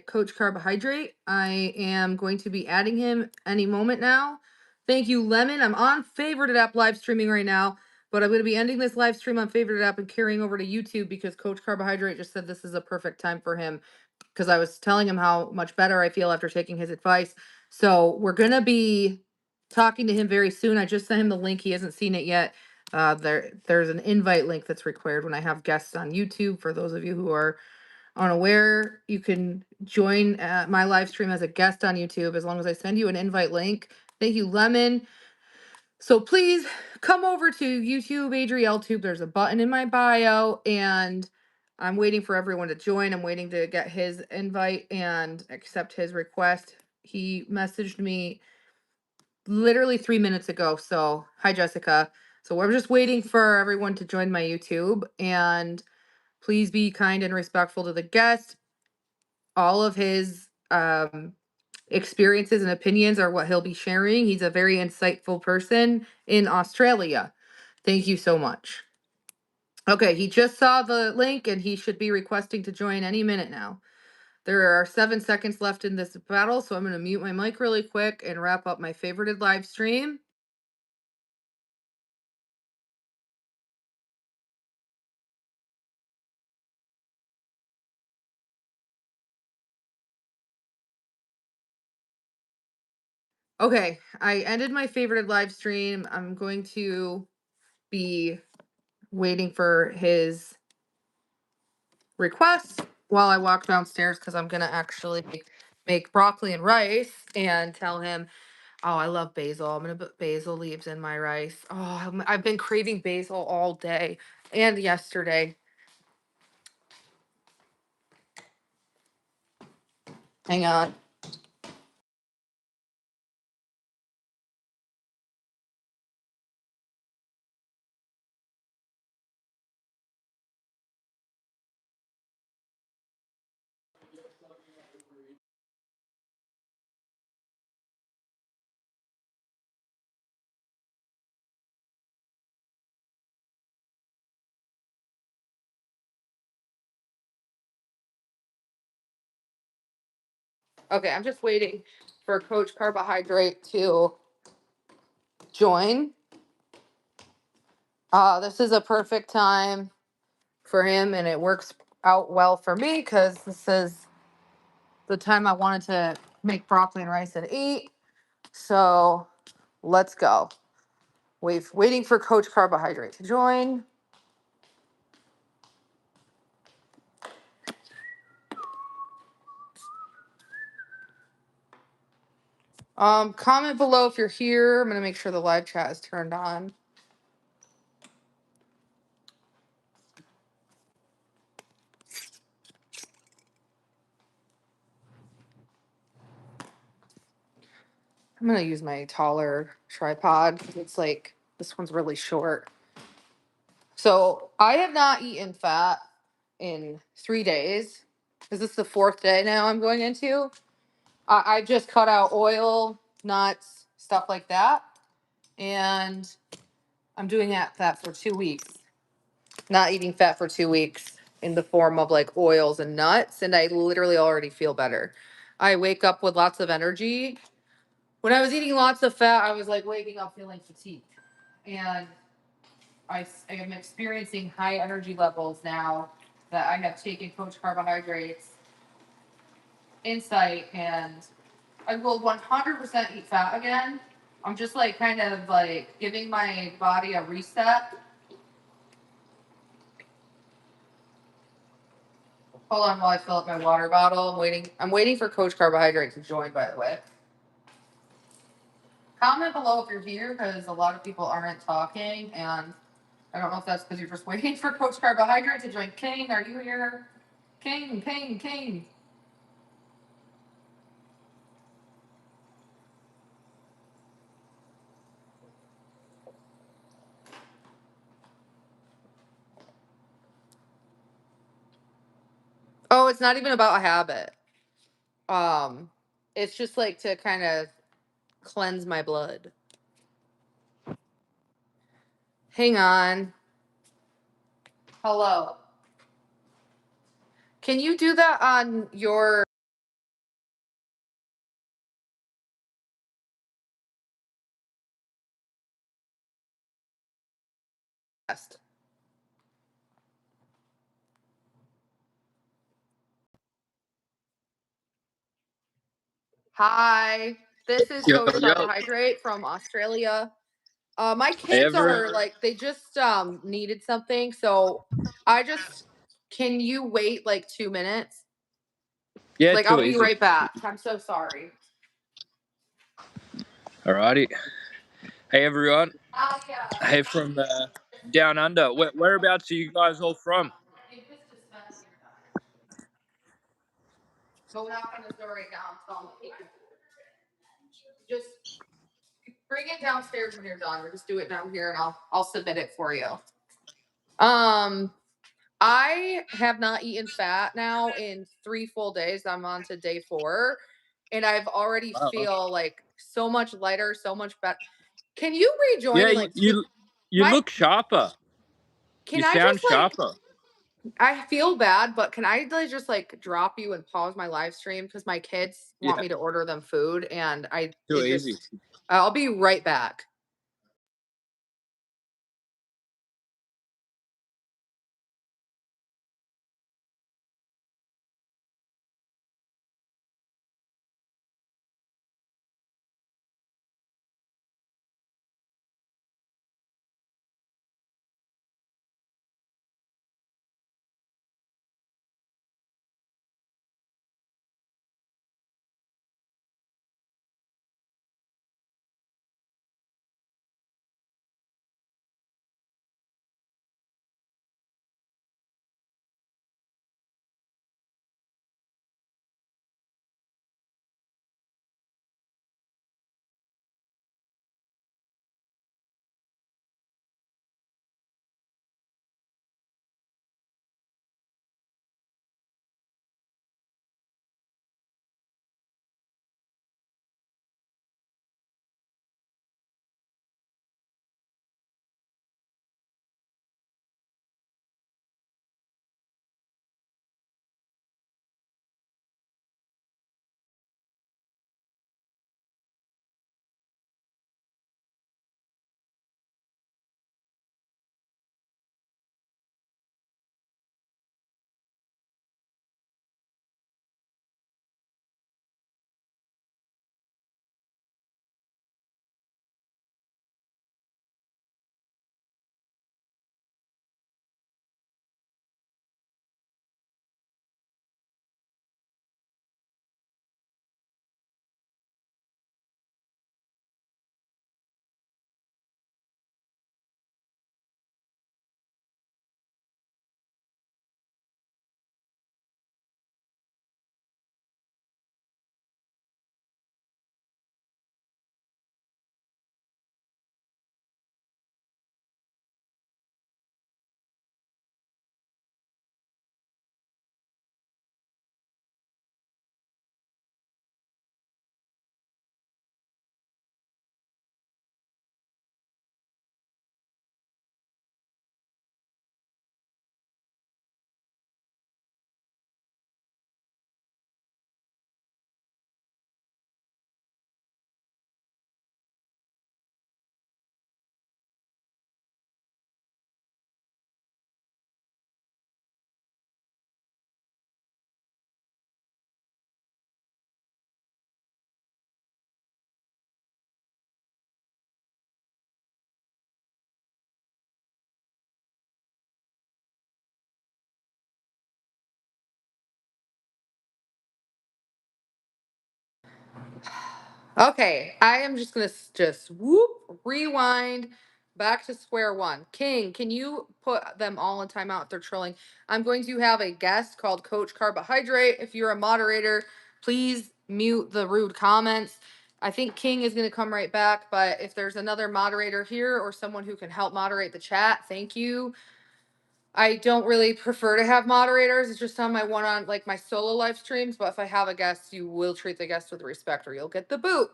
Coach Carbohydrate. I am going to be adding him any moment now. Thank you, Lemon. I'm on Favorite App live streaming right now, but I'm going to be ending this live stream on Favorite App and carrying over to YouTube because Coach Carbohydrate just said this is a perfect time for him because I was telling him how much better I feel after taking his advice. So we're going to be talking to him very soon. I just sent him the link. He hasn't seen it yet. There's an invite link that's required when I have guests on YouTube. For those of you who are unaware, you can join my live stream as a guest on YouTube as long as I send you an invite link. Thank you, Lemon. So please come over to YouTube, AdrielTube. There's a button in my bio, and I'm waiting for everyone to join. I'm waiting to get his invite and accept his request. He messaged me literally 3 minutes ago. So, hi, Jessica. So, we're just waiting for everyone to join my YouTube, and please be kind and respectful to the guest. All of his experiences and opinions are what he'll be sharing. He's a very insightful person in Australia. Thank you so much. Okay, he just saw the link and he should be requesting to join any minute now. There are 7 seconds left in this battle, so I'm going to mute my mic really quick and wrap up my favorited live stream. Okay, I ended my favorited live stream. I'm going to be waiting for his request while I walk downstairs because I'm gonna actually make broccoli and rice and tell him, oh, I love basil. I'm gonna put basil leaves in my rice. Oh, I've been craving basil all day and yesterday. Hang on. Okay, I'm just waiting for Coach Carbohydrate to join. This is a perfect time for him, and it works out well for me because this is the time I wanted to make broccoli and rice and eat. So let's go. Waiting for Coach Carbohydrate to join. Comment below if you're here. I'm gonna make sure the live chat is turned on. I'm gonna use my taller tripod because it's like this one's really short. So I have not eaten fat in 3 days. Is this the 4th day now I'm going into? I just cut out oil, nuts, stuff like that. And I'm doing that for 2 weeks. Not eating fat for 2 weeks in the form of like oils and nuts. And I literally already feel better. I wake up with lots of energy. When I was eating lots of fat, I was like waking up feeling fatigued. And I am experiencing high energy levels now that I have taken Coach Carbohydrates Insight, and I will 100% eat fat again. I'm just like kind of like giving my body a reset. Hold on while I fill up my water bottle. I'm waiting for Coach Carbohydrate to join, by the way. Comment below if you're here because a lot of people aren't talking, and I don't know if that's because you're just waiting for Coach Carbohydrate to join. King, are you here? King. Oh, it's not even about a habit. It's just like to kind of cleanse my blood. Hang on. Hello. Can you do that on your guest. Hi, this is Yo, Coach yo. Carbohydrate from Australia. My Hey, kids are like they just needed something, so I just can you wait like 2 minutes? Yeah, Like I'll too be easy. right back. I'm so sorry. Alrighty. Hey, everyone. Yeah. Hey, from down under. Whereabouts are you guys all from? You just spend your time. Go knock on his door right now and tell him that he can just bring it downstairs when you're done, or just do it down here and I'll submit it for you. Um, I have not eaten fat now in 3 full days. I'm on to day 4, and I've already Wow. feel like so much lighter, so much better. Can you rejoin Yeah, in like 2 you my look sharper. can You I sound just like sharper. I feel bad, but can I like just like drop you and pause my live stream because my kids want Yeah, me to order them food and too easy. I'll be right back. Okay, I am just gonna just whoop rewind back to square one. King, can you put them all in timeout if they're trolling? I'm going to have a guest called Coach Carbohydrate. If you're a moderator, please mute the rude comments. I think King is going to come right back, but if there's another moderator here or someone who can help moderate the chat, thank you. I don't really prefer to have moderators. It's just on my like my solo live streams. But if I have a guest, you will treat the guest with respect or you'll get the boot.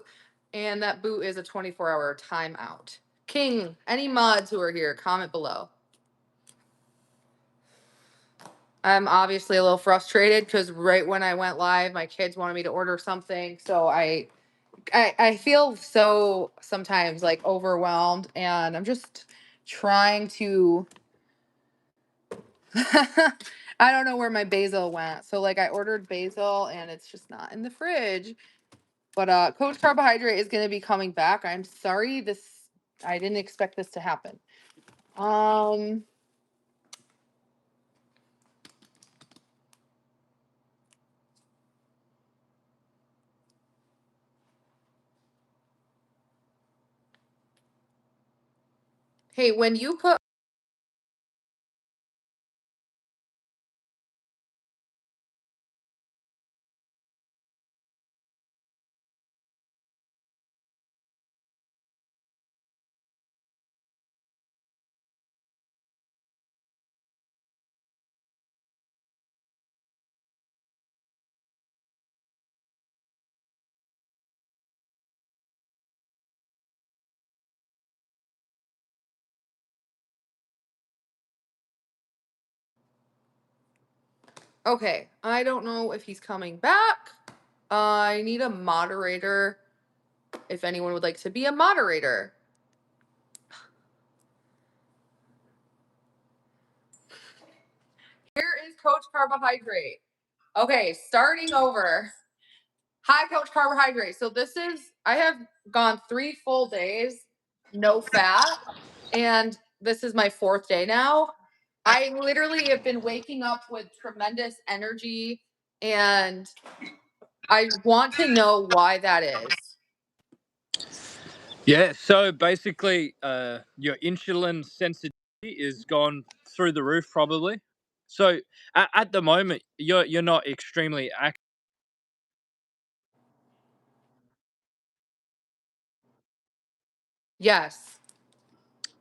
And that boot is a 24-hour timeout. King, any mods who are here, comment below. I'm obviously a little frustrated because right when I went live, my kids wanted me to order something. So I feel so sometimes like overwhelmed and I'm just trying to I don't know where my basil went. So like I ordered basil and it's just not in the fridge. But Coach Carbohydrate is going to be coming back. I'm sorry I didn't expect this to happen. Um hey, when you put Okay, I don't know if he's coming back. I need a moderator if anyone would like to be a moderator. Here is Coach Carbohydrate. Okay, starting over. Hi, Coach Carbohydrate. So I have gone 3 full days, no fat, and this is my fourth day now. I literally have been waking up with tremendous energy, and I want to know why that is. Yeah, so basically, your insulin sensitivity is gone through the roof, probably. So at the moment, you're not extremely active. Yes.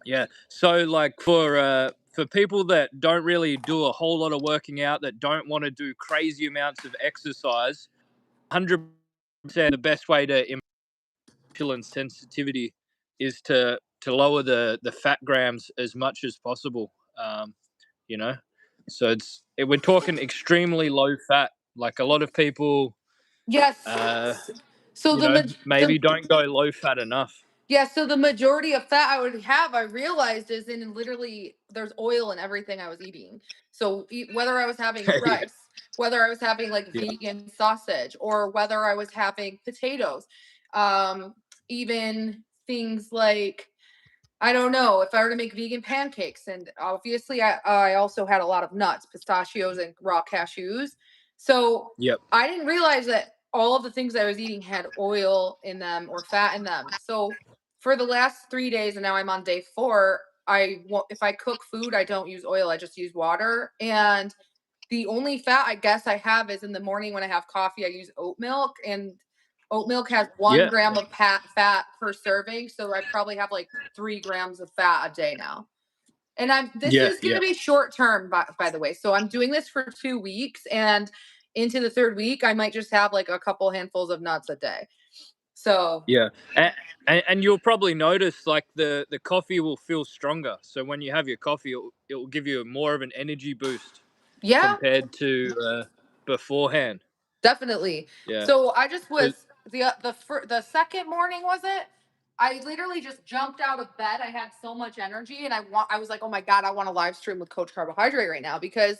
Yeah. So like for people that don't really do a whole lot of working out, that don't want to do crazy amounts of exercise, 100% the best way to improve insulin sensitivity is to lower the fat grams as much as possible. You know, so we're talking extremely low fat. Like a lot of people, uh, Yes. So you know, maybe don't go low fat enough. yeah, so the majority of fat I would have, I realized, is in literally there's oil in everything I was eating. So whether I was having Yeah, rice, whether I was having like yeah, vegan sausage, or whether I was having potatoes, um, even things like I don't know if I were to make vegan pancakes, and obviously I also had a lot of nuts, pistachios, and raw cashews. So yep, I didn't realize that all of the things I was eating had oil in them or fat in them. So for the last 3 days, and now I'm on day four, if I cook food, I don't use oil. I just use water, and the only fat I guess I have is in the morning when I have coffee. I use oat milk, and oat milk has one yeah, gram of fat per serving. So I probably have like 3 grams of fat a day now. And this yeah, is going to yeah, be short term, by the way. So I'm doing this for 2 weeks, and into the third week, I might just have like a couple handfuls of nuts a day. So yeah. And you'll probably notice like the coffee will feel stronger. So when you have your coffee, it will give you more of an energy boost yeah, compared to beforehand. definitely. Yeah. So I just 'Cause- was the second morning, was it? I literally just jumped out of bed. I had so much energy, and I was like, "Oh my god, I want to live stream with Coach Carbohydrate right now," because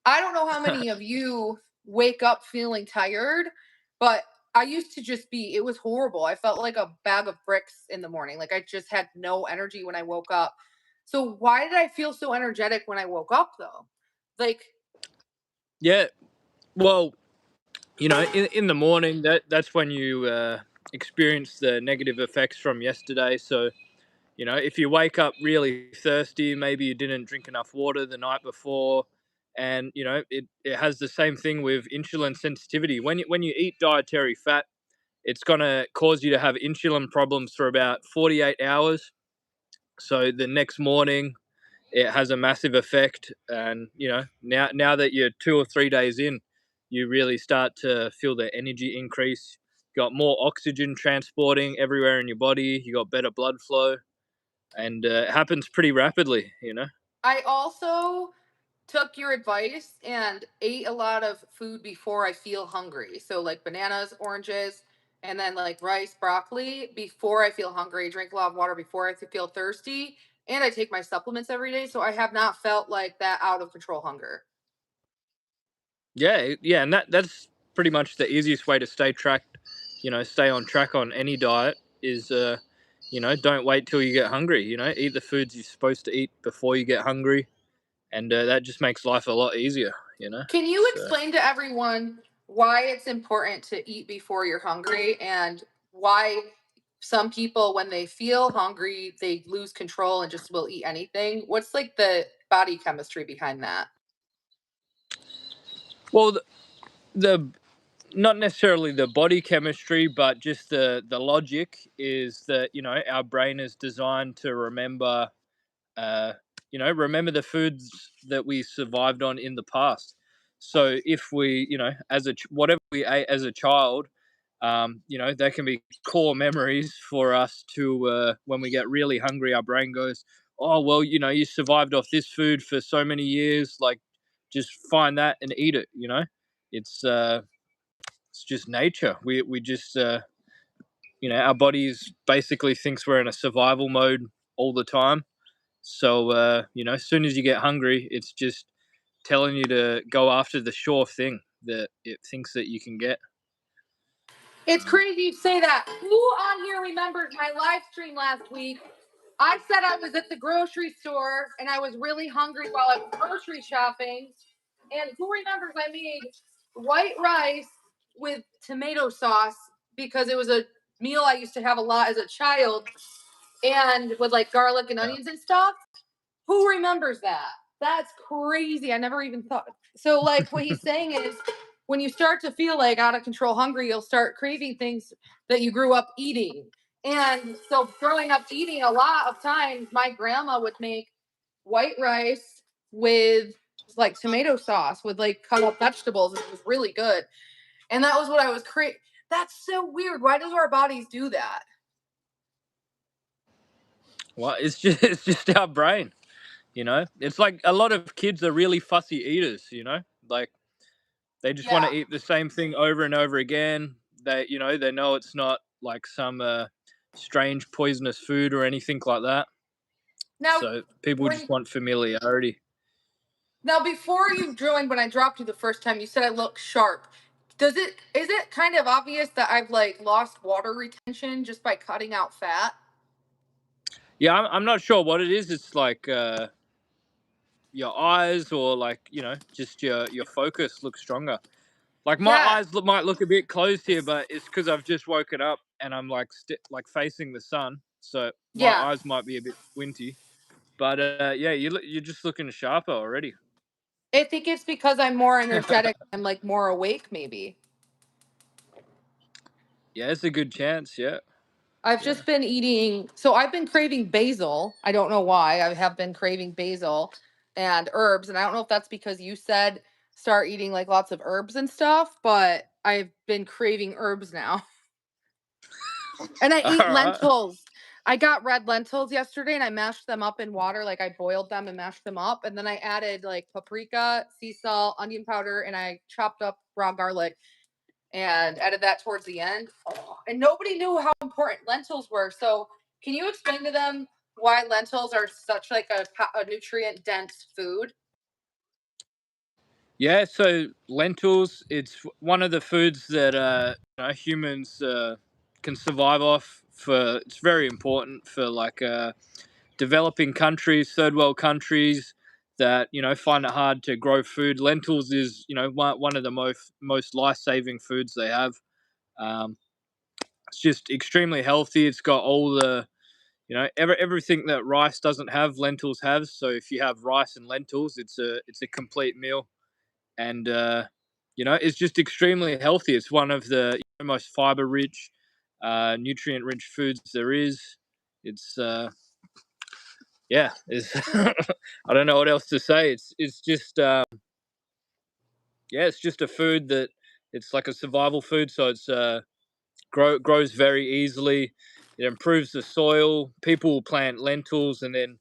I don't know how many of you wake up feeling tired, but I used to just be it was horrible. I felt like a bag of bricks in the morning. Like I just had no energy when I woke up. So why did I feel so energetic when I woke up though? Like yeah. Well, in the morning, that's when you experience the negative effects from yesterday. So if you wake up really thirsty, maybe you didn't drink enough water the night before, and it has the same thing with insulin sensitivity. When you eat dietary fat, it's gonna cause you to have insulin problems for about 48 hours. So the next morning, it has a massive effect, and now that you're 2 or 3 days in, you really start to feel the energy increase. You got more oxygen transporting everywhere in your body. You got better blood flow, and it happens pretty rapidly. I also took your advice and ate a lot of food before I feel hungry. So like bananas, oranges, and then like rice, broccoli before I feel hungry. Drink a lot of water before I feel thirsty. and I take my supplements every day, so I have not felt like that out of control hunger. Yeah, yeah, and that's pretty much the easiest way to stay on track on any diet is don't wait till you get hungry. Eat the foods you're supposed to eat before you get hungry, and that just makes life a lot easier. Can you So explain to everyone why it's important to eat before you're hungry and why some people, when they feel hungry, they lose control and just will eat anything? What's like the body chemistry behind that? well, the not necessarily the body chemistry, but just the logic is that our brain is designed to uh, remember the foods that we survived on in the past. So if we, whatever we ate as a child, there can be core memories for us to when we get really hungry. Our brain goes, "Oh well, you survived off this food for so many years. Like, just find that and eat it." It's uh, it's just nature. We just our bodies basically thinks we're in a survival mode all the time. So as soon as you get hungry, it's just telling you to go after the sure thing that it thinks that you can get. It's crazy you say that. Who on here remembers my live stream last week? I said I was at the grocery store and I was really hungry while I was grocery shopping. And who remembers I made white rice with tomato sauce because it was a meal I used to have a lot as a child and with like garlic and Yeah. onions and stuff? Who remembers that? That's crazy. I never even thought. So, like, what he's saying is when you start to feel like out of control hungry, you'll start craving things that you grew up eating. And so, growing up eating, a lot of times, my grandma would make white rice with like tomato sauce with like cut up vegetables. And it was really good. And that was what I was craving. That's so weird. Why do our bodies do that? Well, it's just it's just our brain. It's like a lot of kids are really fussy eaters. Like they just want Yeah. to eat the same thing over and over again. They know it's not like some strange poisonous food or anything like that. Now, So people just when want familiarity. Now, before you joined, when I dropped you the first time, you said I look sharp. Is it kind of obvious that I've like lost water retention just by cutting out fat? Yeah, I'm not sure what it is. It's like your eyes or like just your focus looks stronger. Like my Yeah, eyes might look a bit closed here, but it's because I've just woken up and I'm like like facing the sun, so my yeah. eyes might be a bit squinty. But yeah, you're just looking sharper already. I think it's because I'm more energetic. I'm like more awake, maybe. Yeah, it's a good chance. Yeah, I've yeah. just been eating, so I've been craving basil. I don't know why. I have been craving basil and herbs. And I don't know if that's because you said start eating like lots of herbs and stuff, but I've been craving herbs now. And I All eat right. lentils. I got red lentils yesterday and I mashed them up in water. Like I boiled them and mashed them up. And then I added like paprika, sea salt, onion powder, and I chopped up raw garlic and added that towards the end. Oh, and nobody knew how important lentils were. So can you explain to them why lentils are such like a nutrient dense food? Yeah, so lentils, it's one of the foods that humans can survive off. For It's very important for like developing countries, third world countries that find it hard to grow food. Lentils is one of the most life saving foods they have. Um, it's just extremely healthy. It's got all the everything that rice doesn't have, lentils have. So if you have rice and lentils, it's a complete meal, and it's just extremely healthy. It's one of the most fiber rich, nutrient rich foods there is. It's yeah, it's I don't know what else to say. It's just yeah, it's just a food that it's like a survival food. So it's grows very easily. It improves the soil. People will plant lentils and then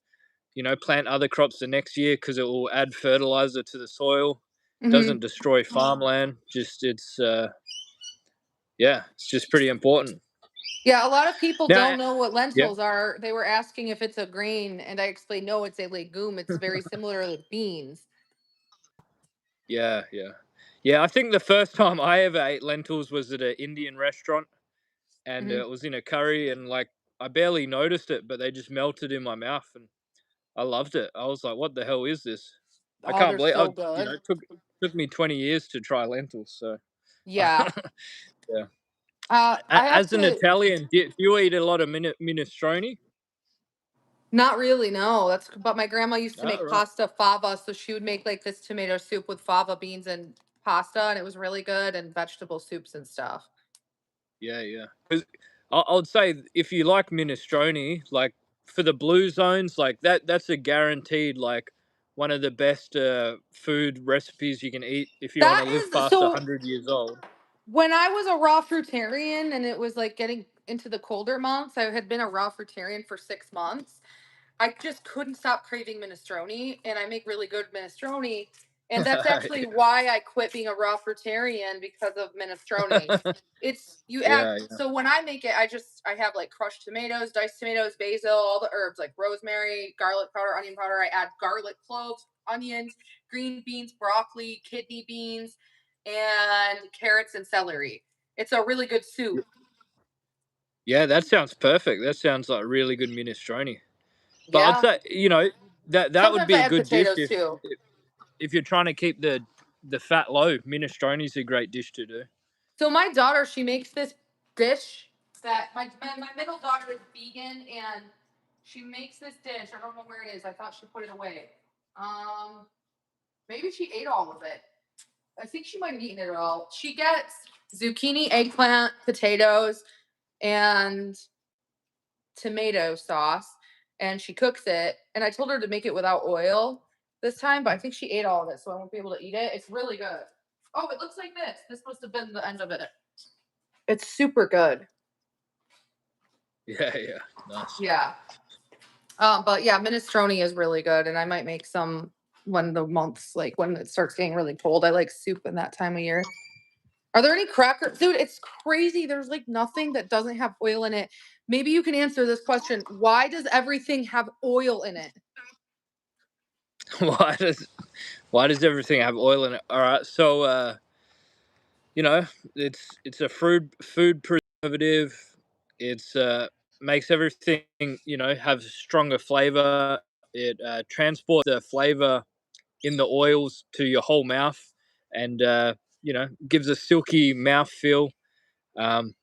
plant other crops the next year because it will add fertilizer to the soil. Hmm. Doesn't destroy farmland. Just it's yeah, it's just pretty important. Yeah, a lot of people Now, don't know what yeah, lentils are. They were asking if it's a grain, and I explained no, it's a legume. It's very similar to beans. yeah, yeah, yeah. I think the first time I ever ate lentils was at an Indian restaurant, and Hmm. it was in a curry, and like I barely noticed it, but they just melted in my mouth, and I loved it. I was like, "What the hell is this?" I Oh, can't they're believe. so It good. took me 20 years to try lentils. So, Yeah. yeah. I have As an to. Italian, do you eat a lot of minestrone? Not really, no. But my grandma used to Oh, make right. pasta fava, so she would make like this tomato soup with fava beans and pasta, and it was really good, and vegetable soups and stuff. Yeah, yeah. 'Cause I would say if you like minestrone, like for the blue zones, like that's a guaranteed like one of the best food recipes you can eat if you want to That live is past so. 100 years old. When I was a raw fruitarian and it was like getting into the colder months, I had been a raw fruitarian for 6 months. I just couldn't stop craving minestrone, and I make really good minestrone. And that's actually Yeah. why I quit being a raw fruitarian because of minestrone. It's you add Yeah, yeah. so when I make it, I have like crushed tomatoes, diced tomatoes, basil, all the herbs like rosemary, garlic powder, onion powder. I add garlic cloves, onions, green beans, broccoli, kidney beans, and carrots and celery. It's a really good soup. Yeah, that sounds perfect. That sounds like really good minestrone. But I'd Yeah. say, that would Sometimes be I a add good dish potatoes too. if you're trying to keep the fat low. Minestrone's a great dish to do. So my daughter, she makes this dish that my middle daughter is vegan, and she makes this dish. I don't know where it is. I thought she put it away. Um, Maybe she ate all of it. I think she might have eaten it all. She gets zucchini, eggplant, potatoes, and tomato sauce, and she cooks it. And I told her to make it without oil this time, but I think she ate all of it, so I won't be able to eat it. It's really good. Oh, it looks like this. This must have been the end of it. It's super good. Yeah, yeah. Nice. Yeah. But yeah, minestrone is really good, and I might make some when the months like when it starts getting really cold. I like soup in that time of year. Are there any crackers? Dude, it's crazy. There's like nothing that doesn't have oil in it. Maybe you can answer this question. Why does everything have oil in it? why does why does everything have oil in it? All right. So you know, it's a food preservative. It's makes everything, have stronger flavor. It transports the flavor in the oils to your whole mouth, and gives a silky mouth feel. Um,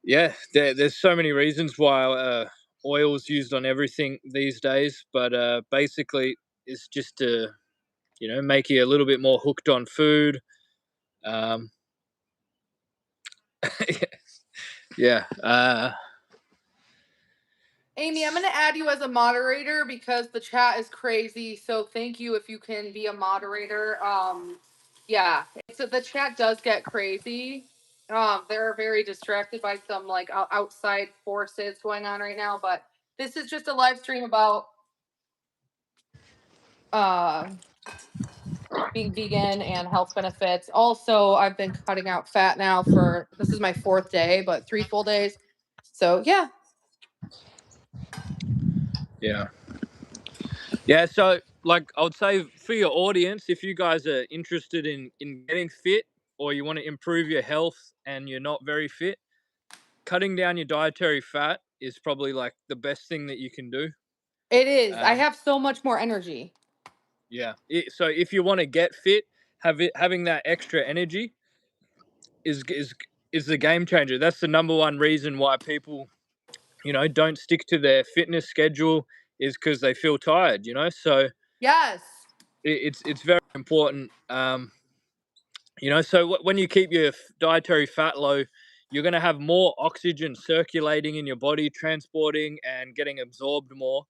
yeah, there's so many reasons why oil's used on everything these days, but basically it's just to make you a little bit more hooked on food. Um, yeah. Amy, I'm gonna add you as a moderator because the chat is crazy. So thank you if you can be a moderator. Yeah, the chat does get crazy. They're very distracted by some like outside forces going on right now, but this is just a live stream about uh being vegan and health benefits. Also, I've been cutting out fat now for this is my fourth day, but 3 full days. So yeah, Yeah. Yeah, so like I would say for your audience, if you guys are interested in getting fit or you want to improve your health and you're not very fit, cutting down your dietary fat is probably like the best thing that you can do. it is. I Um, have so much more energy. yeah. So if you want to get fit, having that extra energy is is is the game changer. That's the number one reason why people, don't stick to their fitness schedule is because they feel tired. So Yes. it's very important. So when you keep your dietary fat low, you're going to have more oxygen circulating in your body, transporting and getting absorbed more.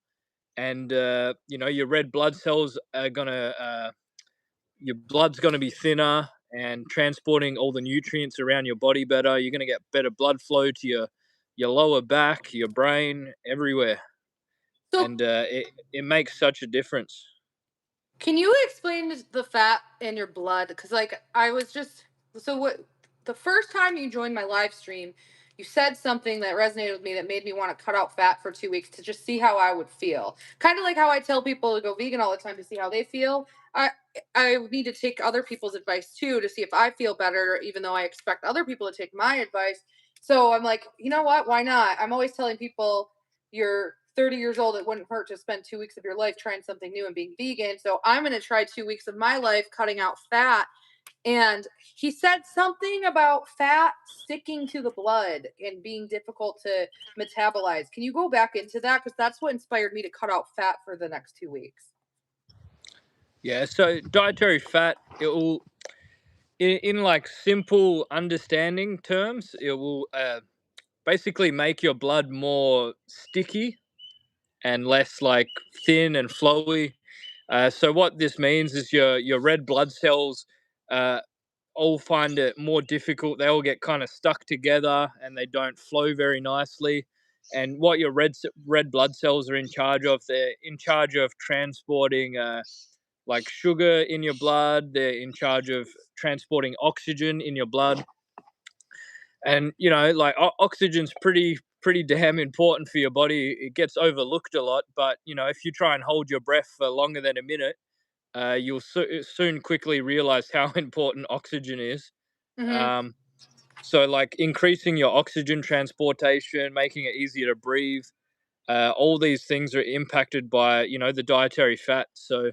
And, your red blood cells are going to, your blood's going to be thinner and transporting all the nutrients around your body better. You're going to get better blood flow to your lower back, your brain, everywhere. So And it makes such a difference. can you explain the fat in your blood? Because like I was just so what the first time you joined my live stream, you said something that resonated with me that made me want to cut out fat for 2 weeks to just see how I would feel. Kind of like how I tell people to go vegan all the time to see how they feel. I need to take other people's advice too to see if I feel better, even though I expect other people to take my advice. So I'm like, you know what? Why not? I'm always telling people you're 30 years old. It wouldn't hurt to spend 2 weeks of your life trying something new and being vegan. So I'm going to try 2 weeks of my life cutting out fat. And he said something about fat sticking to the blood and being difficult to metabolize. Can you go back into that? Because that's what inspired me to cut out fat for the next 2 weeks. Yeah, so dietary fat, it will, in like simple understanding terms, it will basically make your blood more sticky and less like thin and flowy. So what this means is your red blood cells uh, all find it more difficult. They all get kind of stuck together and they don't flow very nicely. And what your red blood cells are in charge of, they're in charge of transporting like sugar in your blood. They're in charge of transporting oxygen in your blood, and like oxygen's pretty damn important for your body. It gets overlooked a lot, but if you try and hold your breath for longer than a minute, you'll soon quickly realize how important oxygen is. Hmm. um, so like increasing your oxygen transportation, making it easier to breathe, all these things are impacted by the dietary fat. So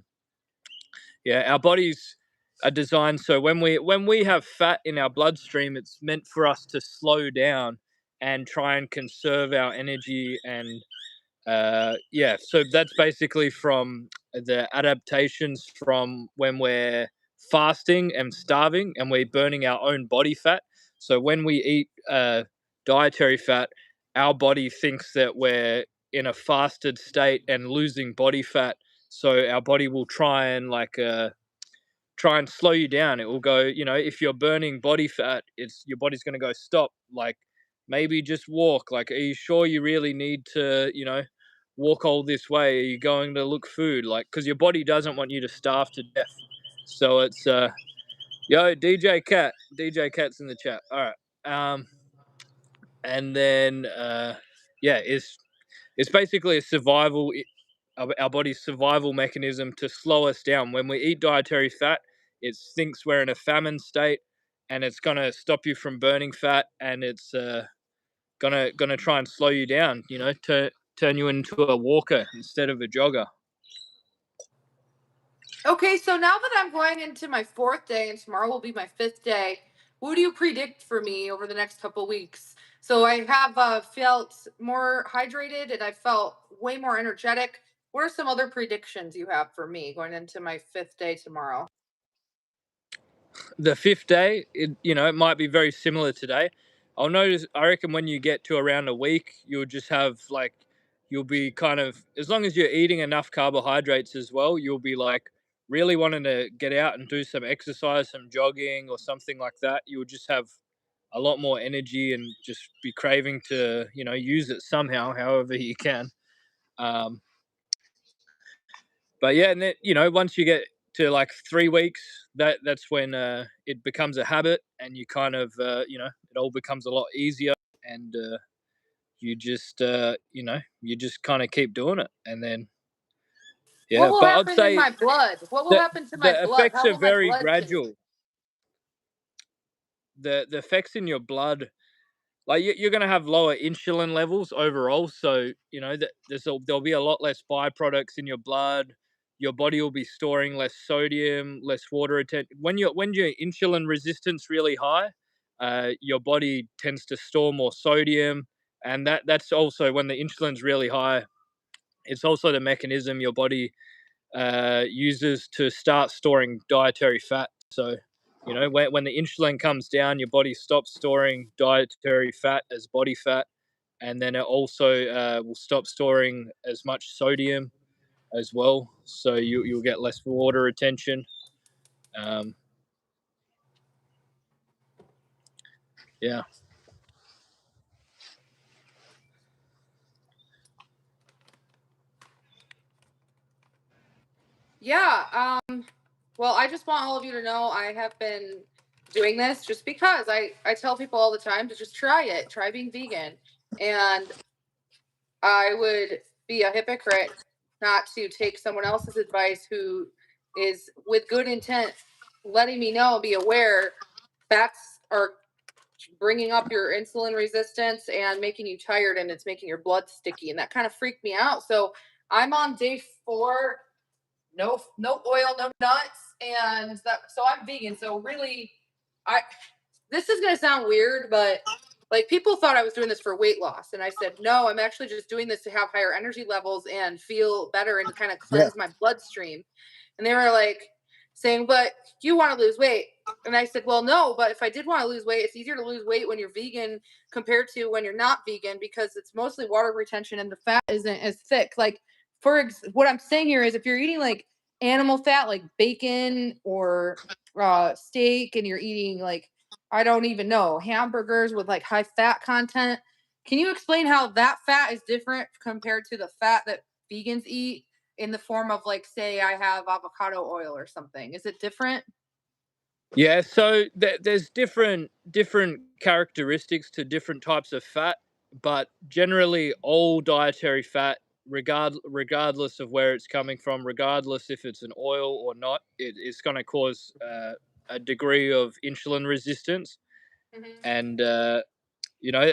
yeah, our bodies are designed so when we have fat in our bloodstream, it's meant for us to slow down and try and conserve our energy. And yeah, so that's basically from the adaptations from when we're fasting and starving and we're burning our own body fat. So when we eat dietary fat, our body thinks that we're in a fasted state and losing body fat. So our body will try and slow you down. It will go, if you're burning body fat, it's your body's going to go stop. Like maybe just walk. Like, are you sure you really need to, walk all this way? Are you going to look food? Like, because your body doesn't want you to starve to death. So it's yo DJ Cat's in the chat. All right. And then yeah, it's basically a survival, our body's survival mechanism to slow us down. When we eat dietary fat, it thinks we're in a famine state, and it's gonna stop you from burning fat, and it's gonna try and slow you down. Turn you into a walker instead of a jogger. Okay, so now that I'm going into my fourth day and tomorrow will be my fifth day, what do you predict for me over the next couple weeks? So I have felt more hydrated and I felt way more energetic. What are some other predictions you have for me going into my fifth day tomorrow? The fifth day, it might be very similar today. I'll notice. I reckon when you get to around a week, you'll just have like you'll be kind of, as long as you're eating enough carbohydrates as well, you'll be like really wanting to get out and do some exercise, some jogging or something like that. You'll just have a lot more energy and just be craving to use it somehow, however you can. Um, but yeah, and then once you get to like 3 weeks, that's when it becomes a habit, and you kind of it all becomes a lot easier, and you just kind of keep doing it, and then What yeah. will But I'd happen in say my blood? What will that happen to my the blood? effects How are will my very blood change? gradual. The effects in your blood, like you're going to have lower insulin levels overall, so that there'll be a lot less byproducts in your blood. Your body will be storing less sodium, less water retention. When your insulin resistance really high, your body tends to store more sodium, and that's also when the insulin's really high. It's also the mechanism your body uses to start storing dietary fat. So, when the insulin comes down, your body stops storing dietary fat as body fat, and then it also will stop storing as much sodium as well. So you'll get less water retention. Um, yeah. Yeah. Well, I just want all of you to know I have been doing this just because I tell people all the time to just try it, try being vegan. And I would be a hypocrite not to take someone else's advice who is with good intent letting me know, be aware fats are bringing up your insulin resistance and making you tired, and it's making your blood sticky, and that kind of freaked me out. So I'm on day 4, no oil, no nuts, and that, so I'm vegan. So really, I this is going to sound weird, but like people thought I was doing this for weight loss, and I said no, I'm actually just doing this to have higher energy levels and feel better and to kind of Yeah. cleanse my bloodstream. And they were like saying, but you want to lose weight. And I said, well, no, but if I did want to lose weight, it's easier to lose weight when you're vegan compared to when you're not vegan, because it's mostly water retention and the fat isn't as thick. Like, what I'm saying here is if you're eating like animal fat, like bacon or steak, and you're eating like, I don't even know, hamburgers with like high fat content, can you explain how that fat is different compared to the fat that vegans eat in the form of, like, say I have avocado oil or something? Is it different? Yeah, so there's different characteristics to different types of fat, but generally all dietary fat, regardless of where it's coming from, regardless if it's an oil or not, it's going to cause a degree of insulin resistance, Hmm. and you know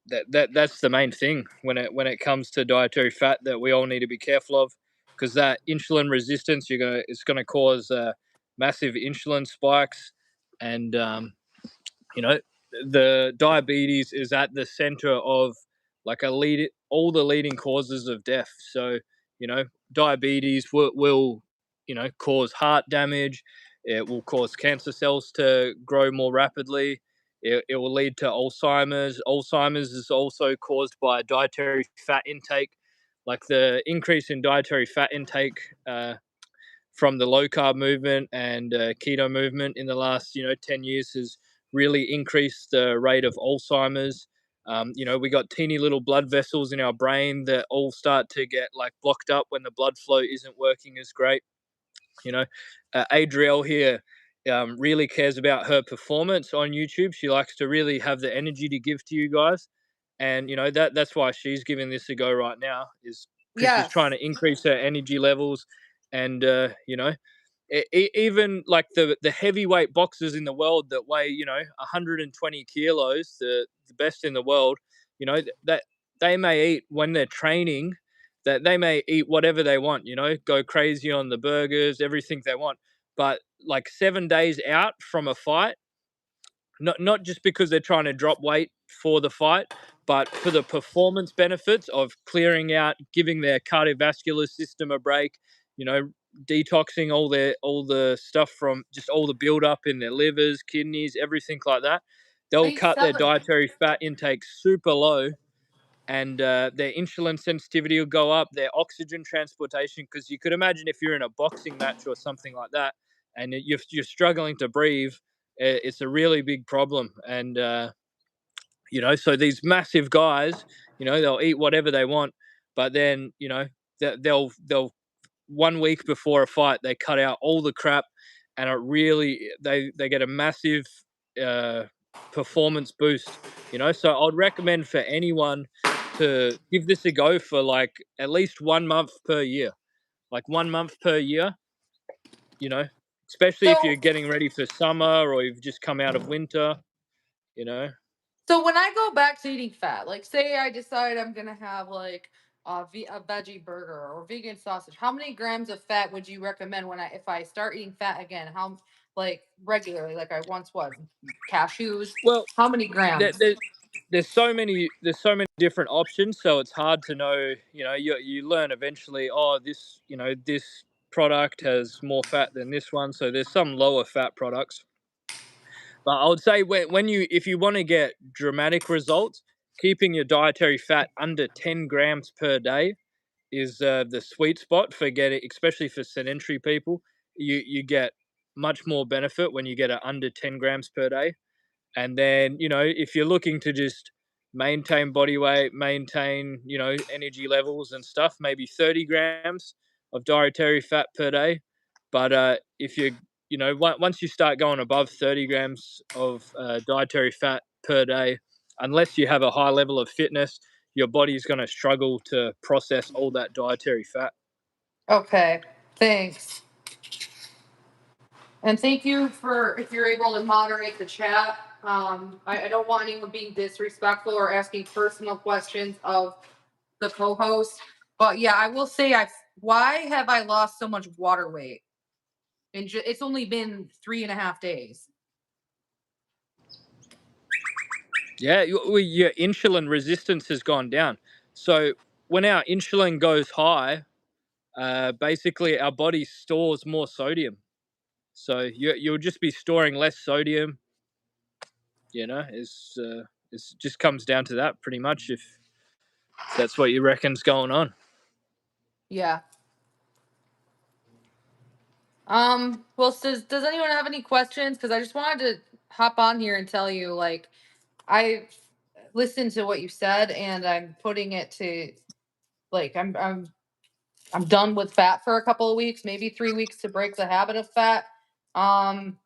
that's the main thing when it comes to dietary fat that we all need to be careful of, because that insulin resistance it's gonna cause massive insulin spikes, and you know the diabetes is at the center of like all the leading causes of death. So you know diabetes will cause heart damage. It will cause cancer cells to grow more rapidly. It will lead to Alzheimer's is also caused by dietary fat intake. Like the increase in dietary fat intake from the low carb movement and keto movement in the last 10 years has really increased the rate of Alzheimer's. We got teeny little blood vessels in our brain that all start to get like blocked up when the blood flow isn't working as great. you know Adrielle here really cares about her performance on YouTube. She likes to really have the energy to give to you guys, and that's why she's giving this a go right now, is because she's trying Yes. to increase her energy levels. And even like the heavyweight boxers in the world that weigh 120 kilos, the best in the world, that they may eat when they're training, that they may eat whatever they want, go crazy on the burgers, everything they want, but like 7 days out from a fight, not just because they're trying to drop weight for the fight, but for the performance benefits of clearing out, giving their cardiovascular system a break, you know, detoxing all the stuff from just all the buildup in their livers, kidneys, everything like that. They'll Wait, cut their seven. dietary fat intake super low, and their insulin sensitivity will go up, their oxygen transportation, because you could imagine if you're in a boxing match or something like that, and you're struggling to breathe, it's a really big problem. And so these massive guys, they'll eat whatever they want, but then they'll 1 week before a fight they cut out all the crap, and it really they get a massive uh, performance boost. So I'd recommend for anyone to give this a go for like at least 1 month per year, like 1 month per year. You know, especially if you're So getting ready for summer or you've just come out of winter. You know. So when I go back to eating fat, like say I decide I'm gonna have like a veggie burger or vegan sausage, how many grams of fat would you recommend when if I start eating fat again? How, like, regularly, like I once was? Cashews. Well, How many there, grams? there, there's so many different options, so it's hard to know. You learn eventually, oh, this product has more fat than this one, so there's some lower fat products. But I would say when if you want to get dramatic results, keeping your dietary fat under 10 grams per day is the sweet spot for getting, especially for sedentary people. You get much more benefit when you get it under 10 grams per day. And then, if you're looking to just maintain body weight, maintain, energy levels and stuff, maybe 30 grams of dietary fat per day. But if you're once you start going above 30 grams of dietary fat per day, unless you have a high level of fitness, your body's going to struggle to process all that dietary fat. Okay, thanks. And thank you for if you're able to moderate the chat. I don't want anyone being disrespectful or asking personal questions of the co-host. But yeah, I will say why have I lost so much water weight? And it's only been 3.5 days. Yeah, your insulin resistance has gone down. So when our insulin goes high, basically our body stores more sodium. So you'll just be storing less sodium. It just comes down to that pretty much. If that's what you reckon's going on. Yeah. Well, does anyone have any questions? Because I just wanted to hop on here and tell you, like, I listened to what you said, and I'm putting it to like I'm done with fat for a couple of weeks, maybe 3 weeks to break the habit of fat. Um,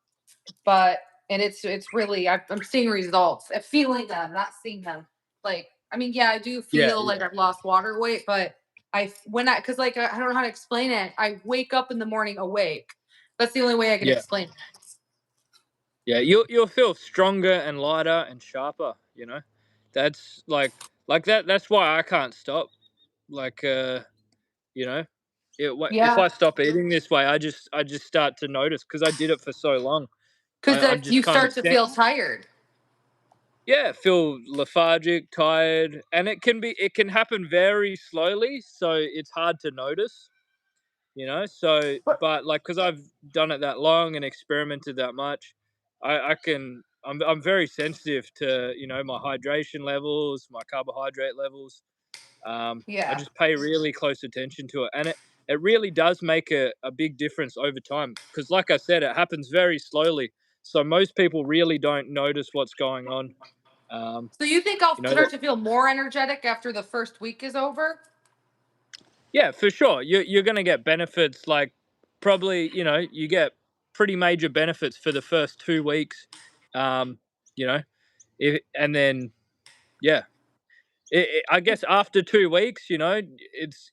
but and it's really I'm seeing results, feeling them, not seeing them. Like, I mean, yeah, I do Yeah, feel like yeah, I've lost water weight, but because like I don't know how to explain it. I wake up in the morning awake. That's the only way I can yeah, explain it. yeah. You'll feel stronger and lighter and sharper. That's like that. That's why I can't stop. Like you know, if Yeah, I stop eating this way, I just start to notice because I did it for so long. because I'm just you kind of start to feel tired. yeah, feel lethargic, tired, and it can happen very slowly, so it's hard to notice. So But but like because I've done it that long and experimented that much, I'm very sensitive to my hydration levels, my carbohydrate levels. I yeah. just pay really close attention to it, and it really does make a big difference over time because like I said, it happens very slowly, so most people really don't notice what's going on. um, So you think I'll that start to feel more energetic after the first week is over? Yeah, for sure. You're gonna get benefits like probably, you get pretty major benefits for the first 2 weeks. Um, you know, and then yeah, I guess after 2 weeks, it's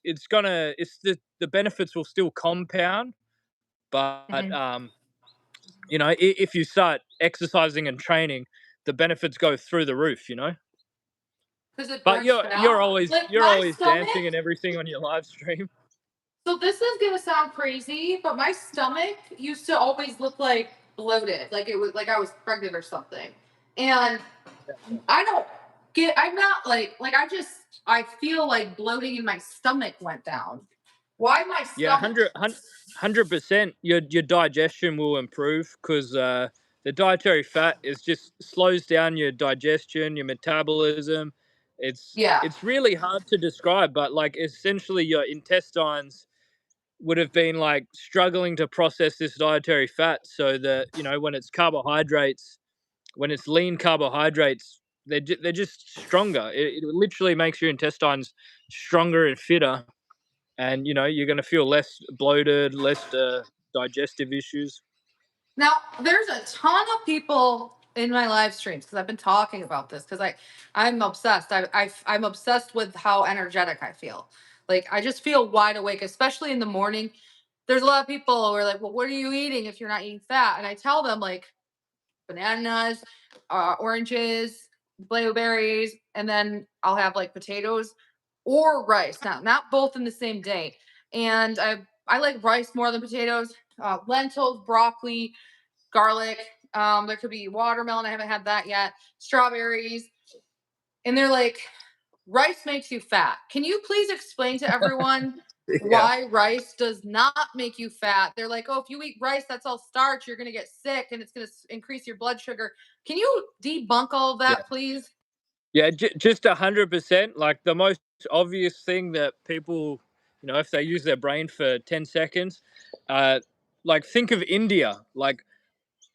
the benefits will still compound, but Because if you start exercising and training, the benefits go through the roof. it But burns you're fat. always Like you're my always dancing stomach. and everything on your live stream. So this is gonna sound crazy, but my stomach used to always look like bloated, like it was like I was pregnant or something. And I don't I'm not I feel like bloating in my stomach went down. Why my Yeah, stomach? 100%. Your digestion will improve because the dietary fat is just slows down your digestion, your metabolism. It's Yeah. it's really hard to describe, but like essentially your intestines would have been like struggling to process this dietary fat, so that when it's carbohydrates, when it's lean carbohydrates, they're just stronger. It literally makes your intestines stronger and fitter, and you're going to feel less bloated, less digestive issues. Now, there's a ton of people in my live streams because I've been talking about this because I'm obsessed. I'm obsessed with how energetic I feel. Like I just feel wide awake, especially in the morning. There's a lot of people who are like, "Well, what are you eating if you're not eating fat?" And I tell them like bananas, oranges, blueberries, and then I'll have like potatoes or rice. Not both in the same day. And I like rice more than potatoes. Lentils, broccoli, garlic. There could be watermelon. I haven't had that yet. Strawberries. And they're like, rice makes you fat. Can you please explain to everyone Yeah. why rice does not make you fat? They're like, oh, if you eat rice, that's all starch. You're going to get sick and it's going to increase your blood sugar. Can you debunk all of Yeah. that, please? Yeah, just 100%. Like the most obvious thing that people, if they use their brain for 10 seconds, uh, like think of India. Like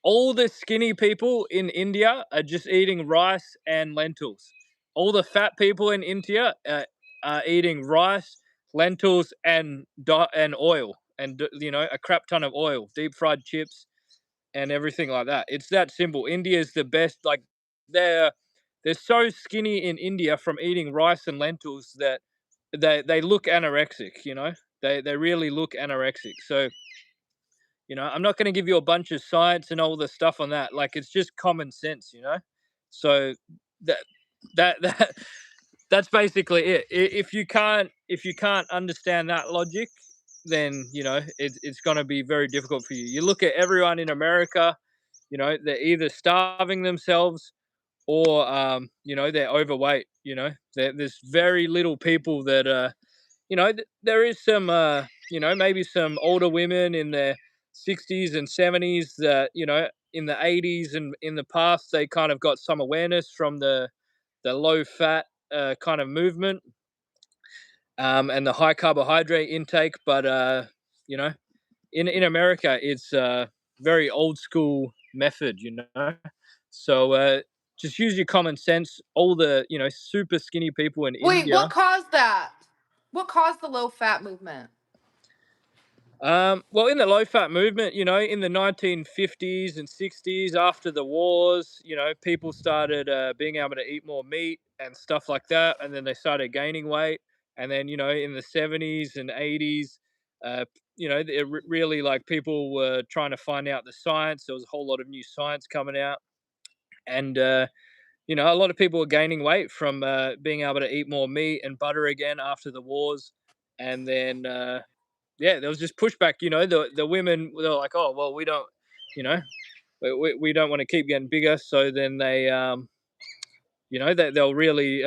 all the skinny people in India are just eating rice and lentils. All the fat people in India are eating rice, lentils, and oil, and a crap ton of oil, deep fried chips. and everything like that. It's that simple. India's the best. Like they're they're so skinny in India from eating rice and lentils that they look anorexic. They really look anorexic. So I'm not going to give you a bunch of science and all the stuff on that. Like it's just common sense. So that that that's basically it. If you can't understand that logic, then it's going to be very difficult for you. You look at everyone in America. They're either starving themselves or they're overweight. There's very little people that there is some maybe some older women in their 60s and 70s that in the 80s and in the past they kind of got some awareness from the low fat kind of movement, and the high carbohydrate intake. But you know, in America, it's a very old school method. So just use your common sense. All the super skinny people in Wait, what India. caused that? What caused the low fat movement? Well, in the low fat movement, in the 1950s and 60s, after the wars, people started being able to eat more meat and stuff like that. And then they started gaining weight. And then, in the 70s and 80s, really like people were trying to find out the science. There was a whole lot of new science coming out. And, a lot of people were gaining weight from being able to eat more meat and butter again after the wars. And then, yeah, there was just pushback. The women were like, "Oh, well, we don't, you know, we don't want to keep getting bigger." So then they'll really,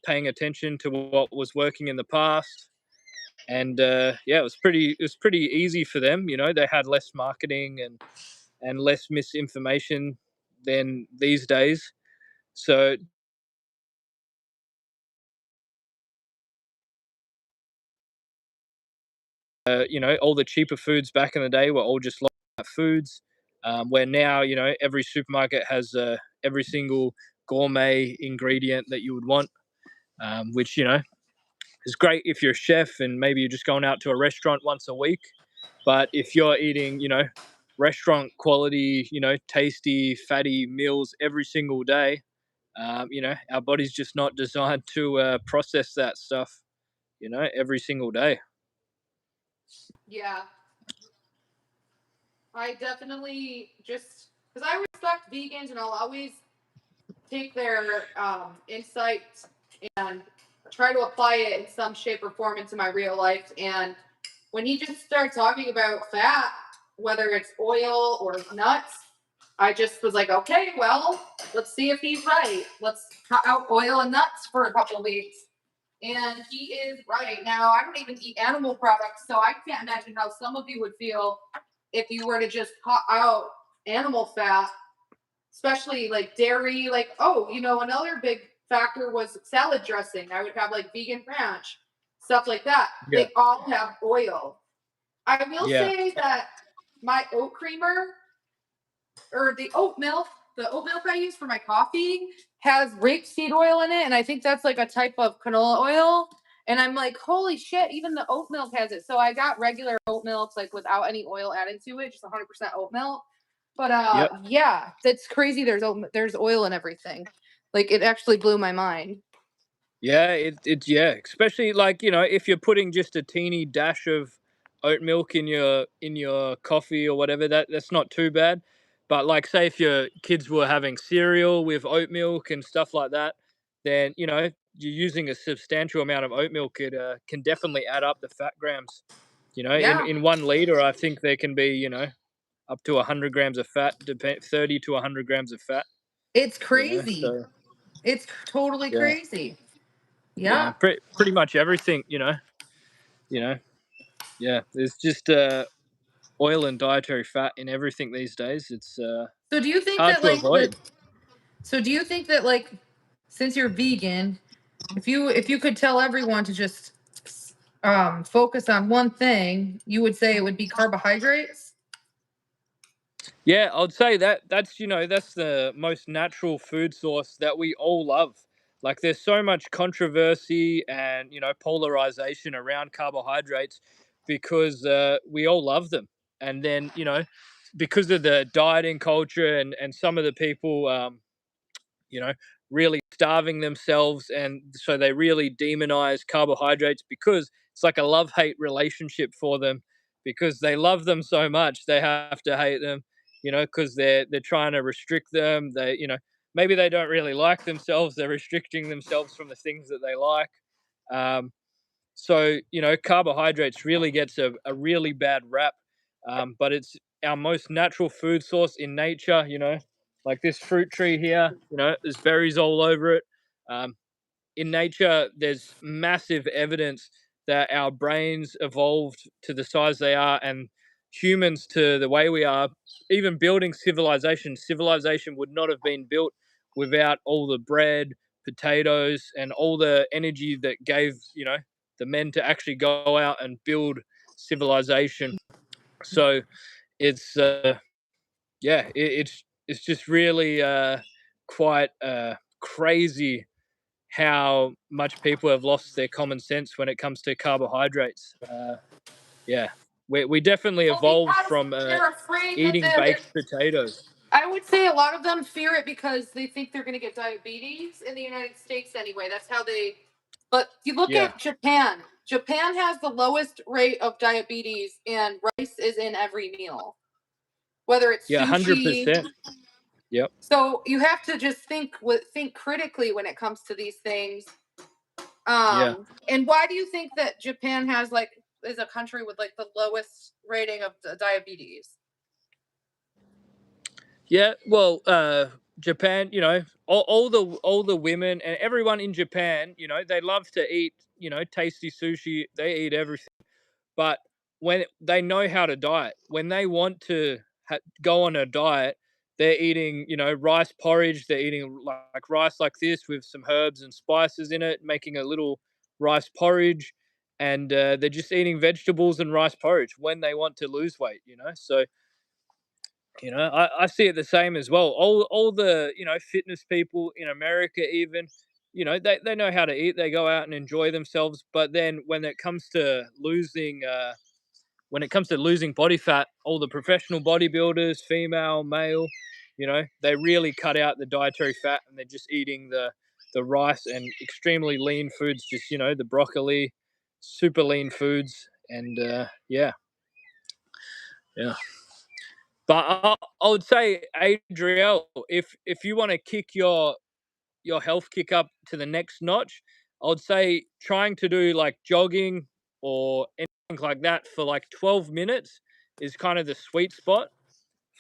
paying attention to what was working in the past, and yeah, it was pretty easy for them. They had less marketing and less misinformation than these days. So all the cheaper foods back in the day were all just low fat foods, where now every supermarket has every single gourmet ingredient that you would want, which is great if you're a chef and maybe you're just going out to a restaurant once a week. But if you're eating restaurant quality, tasty fatty meals every single day, our body's just not designed to process that stuff every single day. Yeah, I definitely just because I respect vegans and I'll always take their insights and try to apply it in some shape or form into my real life. And when he just started talking about fat, whether it's oil or nuts, I just was like, okay, well, let's see if he's right. Let's cut out oil and nuts for a couple of weeks. And he is right. Now, I don't even eat animal products, so I can't imagine how some of you would feel if you were to just cut out animal fat, especially like dairy. Like, oh, another big factor was salad dressing. I would have like vegan ranch, stuff like that. Yeah, They all have oil. I will yeah, say that my oat creamer or the oat milk I use for my coffee has rapeseed oil in it, and I think that's like a type of canola oil. And I'm like, holy shit, even the oat milk has it. So I got regular oat milk, like without any oil added to it, just 100% oat milk. But yep. yeah, that's crazy. There's oil and everything. Like it actually blew my mind. Yeah, it's especially like if you're putting just a teeny dash of oat milk in your coffee or whatever, that's not too bad. But like, say if your kids were having cereal with oat milk and stuff like that, then you're using a substantial amount of oat milk. It can definitely add up the fat grams. In Yeah, in 1 liter, I think there can be up to 100 grams of fat, 30 to 100 grams of fat. it's crazy. So It's totally yeah, crazy. yeah, Yeah. pretty much everything. You know, yeah. There's just oil and dietary fat in everything these days. It's So do you think hard that to like the avoid. so do you think that like since you're vegan, if you could tell everyone to just focus on one thing, you would say it would be carbohydrates? Yeah, I'd say that's the most natural food source that we all love. Like there's so much controversy and polarization around carbohydrates because we all love them. And then because of the dieting culture and some of the people, you know, really starving themselves. And so they really demonize carbohydrates because it's like a love hate relationship for them because they love them so much they have to hate them, because they're trying to restrict them. Maybe they don't really like themselves, they're restricting themselves from the things that they like. Um, so, carbohydrates really gets a really bad rap, but it's our most natural food source in nature. Like this fruit tree here, there's berries all over it. Um, in nature, there's massive evidence that our brains evolved to the size they are and humans to the way we are. Even building civilization would not have been built without all the bread, potatoes, and all the energy that gave, the men to actually go out and build civilization. So it's, yeah, it's just really quite crazy how much people have lost their common sense when it comes to carbohydrates. Yeah, we definitely Well, evolved because from they're afraid that eating baked potatoes. I would say a lot of them fear it because they think they're going to get diabetes in the United States anyway. That's how they. But you look Yeah, at Japan. Japan has the lowest rate of diabetes, and rice is in every meal, whether it's yeah, hundred sushi. percent. Yep. So you have to just think critically when it comes to these things. Yeah. And why do you think that Japan has like is a country with like the lowest rating of diabetes? Yeah, well, Japan, all the women and everyone in Japan, they love to eat, tasty sushi. They eat everything, but when they know how to diet, when they want to go on a diet, they're eating, rice porridge. They're eating like rice like this with some herbs and spices in it, making a little rice porridge, and they're just eating vegetables and rice porridge when they want to lose weight. So I see it the same as well. All the fitness people in America, even, they know how to eat. They go out and enjoy themselves. But then when it comes to losing body fat, all the professional bodybuilders, female, male, they really cut out the dietary fat and they're just eating the rice and extremely lean foods. Just the broccoli, super lean foods, and yeah, yeah. But I would say, Adriel, if you want to kick your health kick up to the next notch, I would say trying to do like jogging or anything like that for like 12 minutes is kind of the sweet spot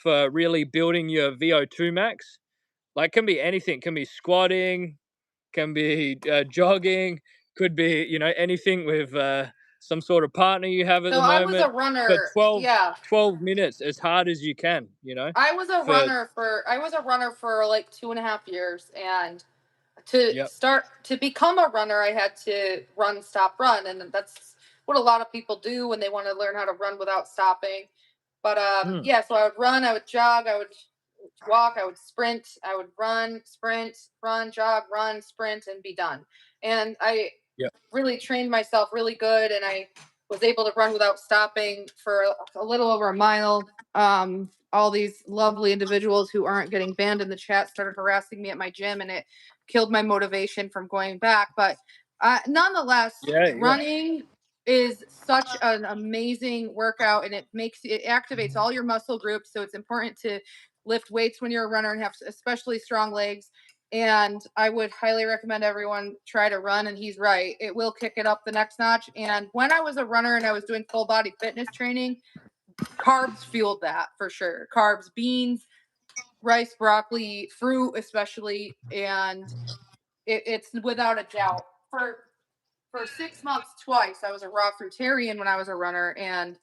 for really building your VO2 max. Like, can be anything, can be squatting, can be jogging, could be anything with some sort of partner you have at So the I was a moment for runner. 12 Yeah, 12 minutes as hard as you can, for I was a runner for like 2.5 years, and to yep. start to become a runner, I had to run, stop, run, and that's what a lot of people do when they want to learn how to run without stopping. But Mm, yeah, so I would run, I would jog, I would walk, I would sprint, I would run, sprint, run, jog, run, sprint, and be done. And I yep. really trained myself really good, and I was able to run without stopping for a little over a mile. All these lovely individuals who aren't getting banned in the chat started harassing me at my gym, and it killed my motivation from going back. But nonetheless, Yeah, yeah. running is such an amazing workout, and it activates all your muscle groups. So it's important to lift weights when you're a runner and have especially strong legs. And I would highly recommend everyone try to run. And he's right, it will kick it up the next notch. And when I was a runner and I was doing full body fitness training, carbs fueled that for sure. Carbs, beans, rice, broccoli, fruit, especially. And it's without a doubt. For 6 months, twice, I was a raw fruitarian when I was a runner. And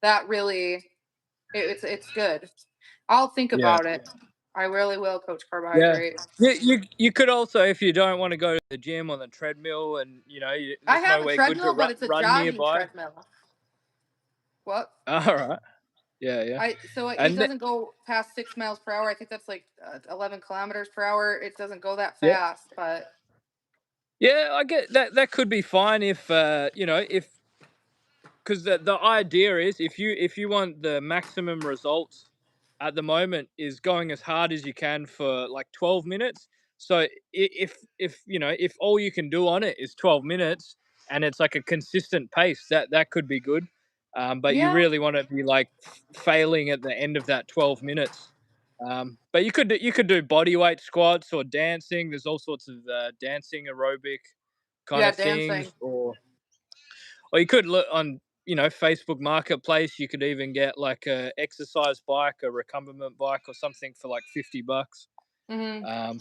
that really, it's good. I'll think Yeah, about it. I really will, Coach yeah. Carbohydrate. You could also, if you don't want to go to the gym on the treadmill, and I there's have a nowhere good to treadmill, but it's a run jogging nearby. treadmill. What? All right. Yeah, yeah. I so it And doesn't go past 6 miles per hour. I think that's like 11 kilometers per hour. It doesn't go that yeah, fast, but yeah. I get that. That could be fine if if because the idea is if you want the maximum results at the moment is going as hard as you can for like 12 minutes. So if you know, if all you can do on it is 12 minutes and it's like a consistent pace, that could be good. But you Yeah. really want to be like failing at the end of that 12 minutes. But you could do body weight squats or dancing. There's all sorts of dancing aerobic kind Yeah, of things, dancing. or you could look on, you know, Facebook Marketplace. You could even get like a exercise bike, a recumbent bike, or something for like $50. Mhm. Um,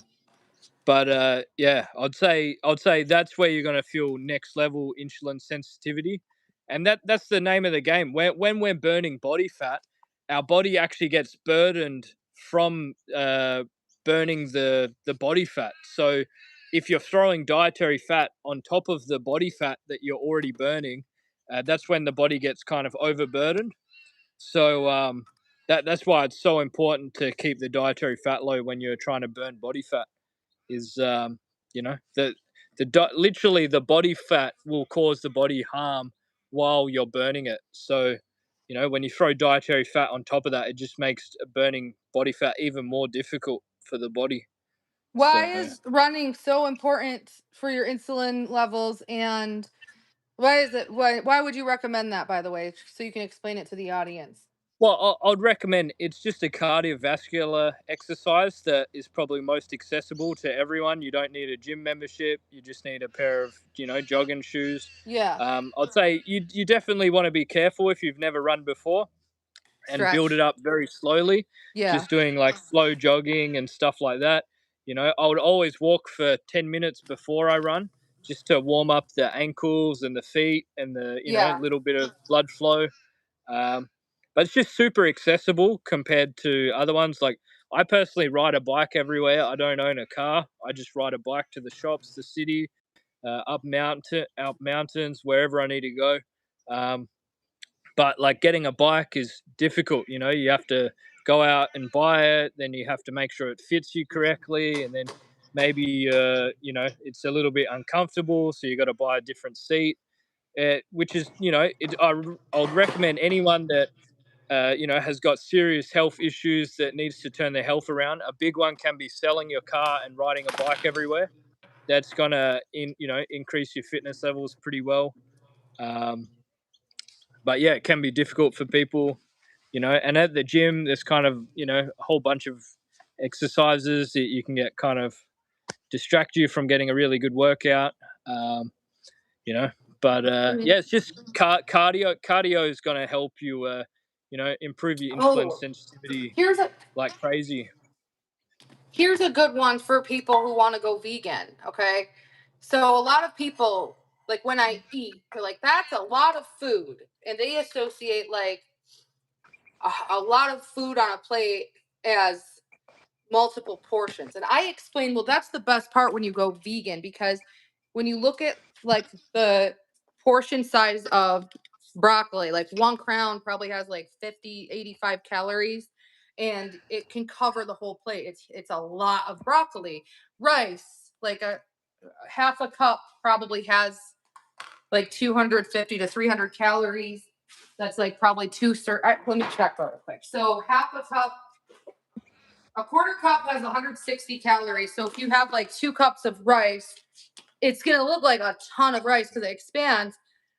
but yeah, I'd say that's where you're gonna feel next level insulin sensitivity, and that's the name of the game. When we're burning body fat, our body actually gets burdened from burning the body fat. So if you're throwing dietary fat on top of the body fat that you're already burning, that's when the body gets kind of overburdened. So that's why it's so important to keep the dietary fat low when you're trying to burn body fat is you know, literally the body fat will cause the body harm while you're burning it. So you know, when you throw dietary fat on top of that, it just makes burning body fat even more difficult for the body. Why So is running so important for your insulin levels, and why is it why would you recommend that, by the way, so you can explain it to the audience? well, I'd recommend, it's just a cardiovascular exercise that is probably most accessible to everyone. You don't need a gym membership. You just need a pair of, you know, jogging shoes. Yeah. I'd say you definitely want to be careful if you've never run before, and build it Stretch. up very slowly, Yeah. just doing like slow jogging and stuff like that. You know, I would always walk for 10 minutes before I run, just to warm up the ankles and the feet and the, you know, Yeah. little bit of blood flow. Um, but it's just super accessible compared to other ones. Like, I personally ride a bike everywhere. I don't own a car. I just ride a bike to the shops, the city, up mountains, wherever I need to go. Um, but like getting a bike is difficult. You know, you have to go out and buy it, then you have to make sure it fits you correctly, and then maybe you know, it's a little bit uncomfortable, so you got to buy a different seat. Which is, you know, I would recommend anyone that you know, has got serious health issues that needs to turn their health around. A big one can be selling your car and riding a bike everywhere. That's gonna you know, increase your fitness levels pretty well. Um, but yeah, it can be difficult for people, you know. And at the gym, there's kind of, you know, a whole bunch of exercises that you can get kind of distract you from getting a really good workout. Um, you know, but Mhm. yeah, it's just cardio. Cardio is going to help you, you know, improve your insulin Oh, sensitivity here's a like crazy. here's a good one for people who want to go vegan, okay? So a lot of people, like when I eat, they're like, that's a lot of food. And they associate like a lot of food on a plate as multiple portions. And I explained, well, that's the best part when you go vegan, because when you look at like the portion size of broccoli, like 1 crown probably has like 50, 85 calories, and it can cover the whole plate. It's a lot of broccoli. Rice, like a half a cup probably has like 250 to 300 calories. That's like probably let me check real quick. So half a cup, a quarter cup has 160 calories. So if you have like 2 cups of rice, it's gonna look like a ton of rice because it expands.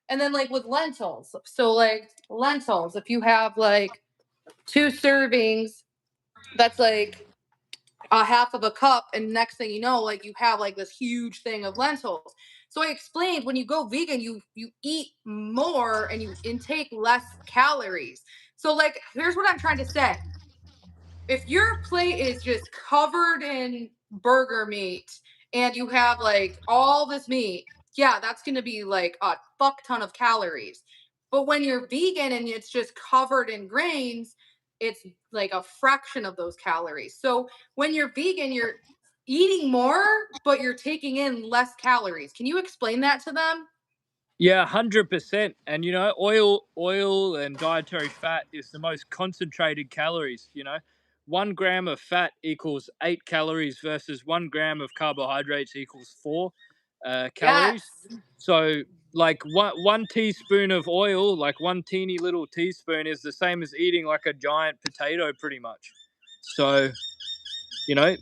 And then like with lentils, so like lentils, if you have like 2 servings, that's like a half of a cup, and next thing you know, like you have like this huge thing of lentils. So I explained, when you go vegan, you eat more and you intake less calories. So like here's what I'm trying to say: if your plate is just covered in burger meat and you have like all this meat, yeah, that's going to be like a fuck ton of calories. But when you're vegan and it's just covered in grains, it's like a fraction of those calories. So when you're vegan, you're eating more, but you're taking in less calories. Can you explain that to them? Yeah, 100%. And you know, oil and dietary fat is the most concentrated calories. You know, 1 gram of fat equals 8 calories versus 1 gram of carbohydrates equals 4. calories. Yes. So like one teaspoon of oil, like one teeny little teaspoon, is the same as eating like a giant potato, pretty much. So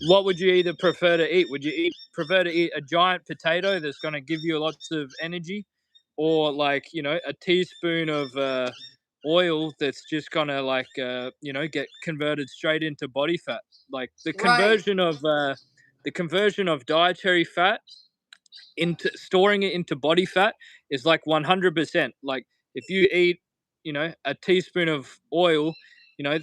what would you either prefer to eat? Would you prefer to eat a giant potato that's going to give you lots of energy, or like a teaspoon of oil that's just going to like get converted straight into body fat? Like Right. the conversion of dietary fat into storing it into body fat is like 100%. Like if you eat, a teaspoon of oil,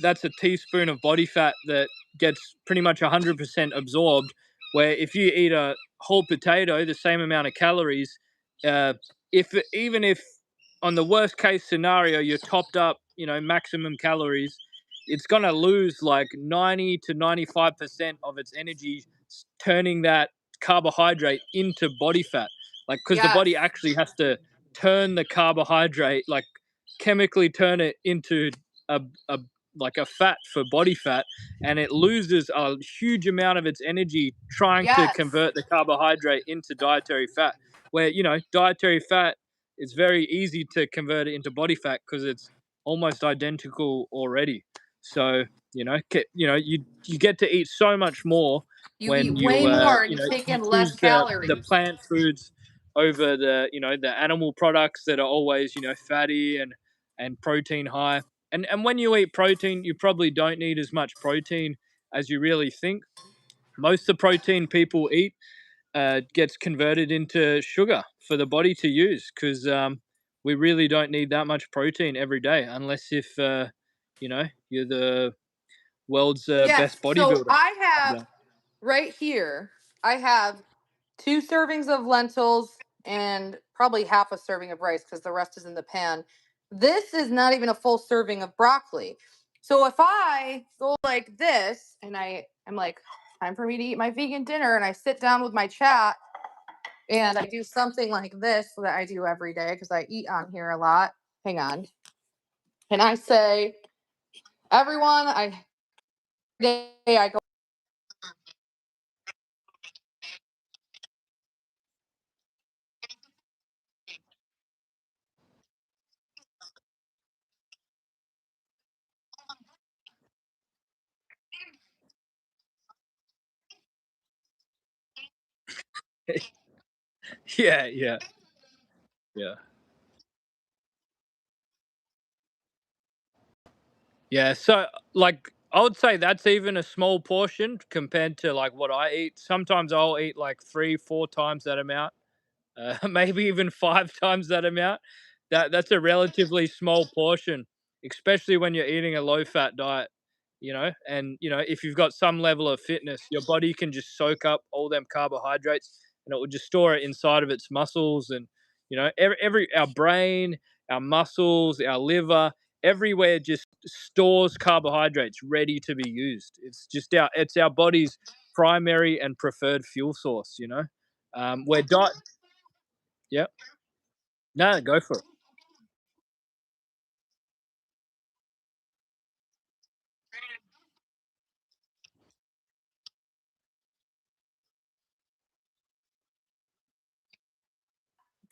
that's a teaspoon of body fat that gets pretty much 100% absorbed. Where if you eat a whole potato, the same amount of calories, uh, even if on the worst case scenario you're topped up, maximum calories, it's gonna lose like 90 to 95% of its energy, turning that carbohydrate into body fat. Like, because the Yes. body actually has to turn the carbohydrate, like chemically turn it into a, a like a fat for body fat, and it loses a huge amount of its energy trying to Yes. convert the carbohydrate into dietary fat. Where dietary fat, it's very easy to convert it into body fat because it's almost identical already. So you get to eat so much more You when eat way more and you take you in less choose the calories. plant foods over the animal products that are always fatty and protein high. And when you eat protein, you probably don't need as much protein as you really think. Most of the protein people eat gets converted into sugar for the body to use, because we really don't need that much protein every day, unless if you're the world's Yes. best So bodybuilder. I have Yeah. right here, I have 2 servings of lentils and probably half a serving of rice because the rest is in the pan. This is not even a full serving of broccoli. So if I go like this and I'm like, time for me to eat my vegan dinner, and I sit down with my chat and I do something like this that I do every day because I eat on here a lot. Hang on. And I say, everyone, I go, Yeah, yeah, yeah. Yeah, so like I would say that's even a small portion compared to like what I eat. Sometimes I'll eat like 3, 4 times that amount, maybe even 5 times that amount. That's a relatively small portion, especially when you're eating a low fat diet. And if you've got some level of fitness, your body can just soak up all them carbohydrates, and it will just store it inside of its muscles. And every our brain, our muscles, our liver, everywhere just stores carbohydrates ready to be used. It's our body's primary and preferred fuel source. Where diet. Yeah. No, go for it.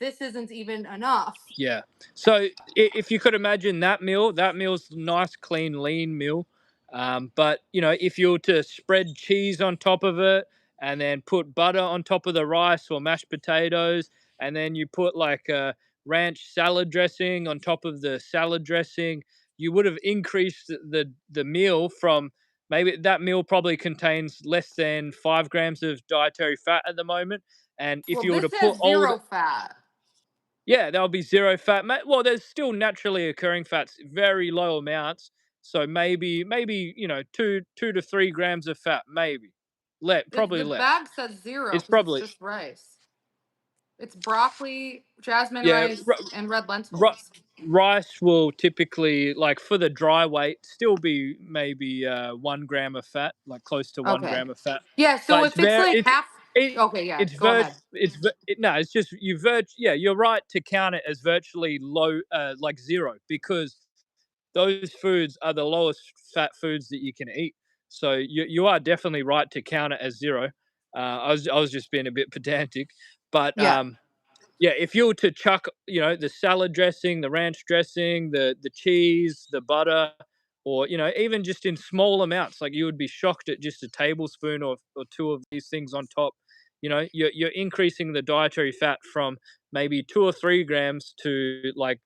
this isn't even enough. Yeah. So if you could imagine that meal's nice, clean, lean meal. But if you were to spread cheese on top of it, and then put butter on top of the rice or mashed potatoes, and then you put like a ranch salad dressing on top of the salad dressing, you would have increased the meal from, maybe that meal probably contains less than 5 grams of dietary fat at the moment. And if Well, you were to this put has all zero fat. yeah, there'll be zero fat. Well, there's still naturally occurring fats, very low amounts. So maybe 2 to 3 grams of fat, maybe. Probably The less. bag says zero It's because it's probably just rice. It's broccoli, jasmine yeah. rice, and red Ri- lentils. Rice will typically, like for the dry weight, still be maybe 1 gram of fat, like close to one Okay. gram of fat. Yeah, But so if it's like half. Okay, yeah, go ahead. no, it's just yeah, you're right to count it as virtually low, like zero, because those foods are the lowest fat foods that you can eat. So you are definitely right to count it as zero. I was just being a bit pedantic, But Yeah. yeah, if you were to chuck, the salad dressing, the ranch dressing, the cheese, the butter, or even just in small amounts, like you would be shocked at just a tablespoon or two of these things on top. You're increasing the dietary fat from maybe 2 or 3 grams to like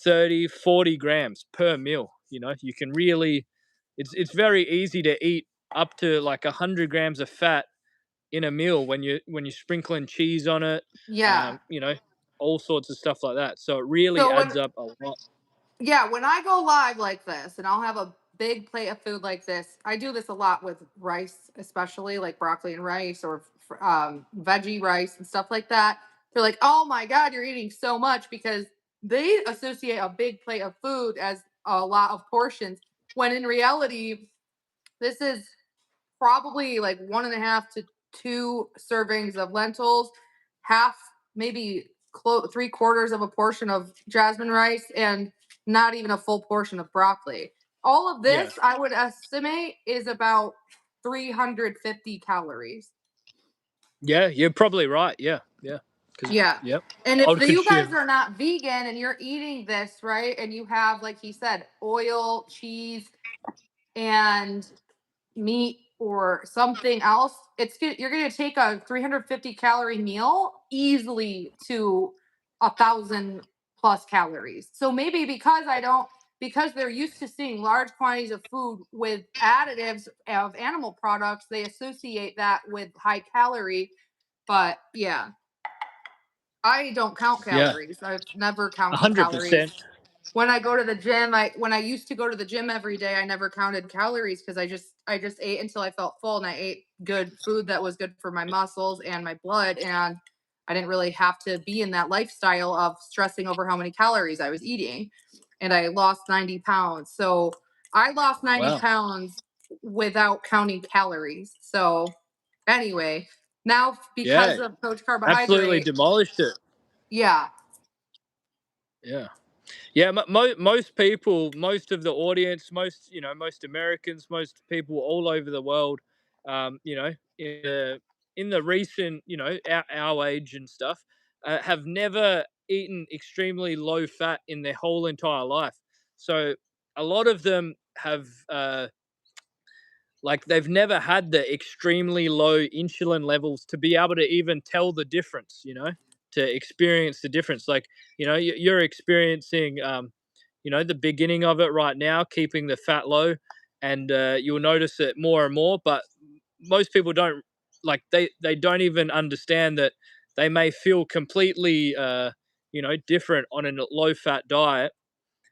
30, 40 grams per meal. You can really, it's very easy to eat up to like 100 grams of fat in a meal when you're sprinkling cheese on it, Yeah. um, you know, all sorts of stuff like that. So it really So adds up a lot. yeah, when I go live like this and I'll have a big plate of food like this, I do this a lot with rice, especially like broccoli and rice or veggie rice and stuff like that. They're like, oh my God, you're eating so much because they associate a big plate of food as a lot of portions. When in reality, this is probably like 1.5 to 2 servings of lentils, half, maybe 3/4 of a portion of jasmine rice, and not even a full portion of broccoli. All of Yeah, this, I would estimate, is about 350 calories. yeah, you're probably right. Yeah, yeah, because Yeah. yep, And if I'd you guys consume. are not vegan and you're eating this, right, and you have, like he said, oil, cheese, and meat or something else, you're going to take a 350 calorie meal easily to 1,000 plus calories. So maybe because they're used to seeing large quantities of food with additives of animal products, they associate that with high calorie. But yeah, I don't count Yeah, calories. I've never a counted hundred calories. percent. When I go to the gym, I when I used to go to the gym every day, I never counted calories because I just ate until I felt full, and I ate good food that was good for my muscles and my blood, and I didn't really have to be in that lifestyle of stressing over how many calories I was eating. And I lost 90 pounds. So I lost 90 Wow. pounds without counting calories. So anyway, now because Yeah, of Coach absolutely Carbohydrate, demolished it. yeah, Yeah. Yeah, most people, most of the audience, most Americans, most people all over the world, in the recent, our age and stuff, have never eaten extremely low fat in their whole entire life. So a lot of them have, like, they've never had the extremely low insulin levels to be able to even tell the difference, to experience the difference. Like, you're experiencing, the beginning of it right now, keeping the fat low, and you'll notice it more and more. But most people don't, like, they don't even understand that they may feel completely, different on a low fat diet,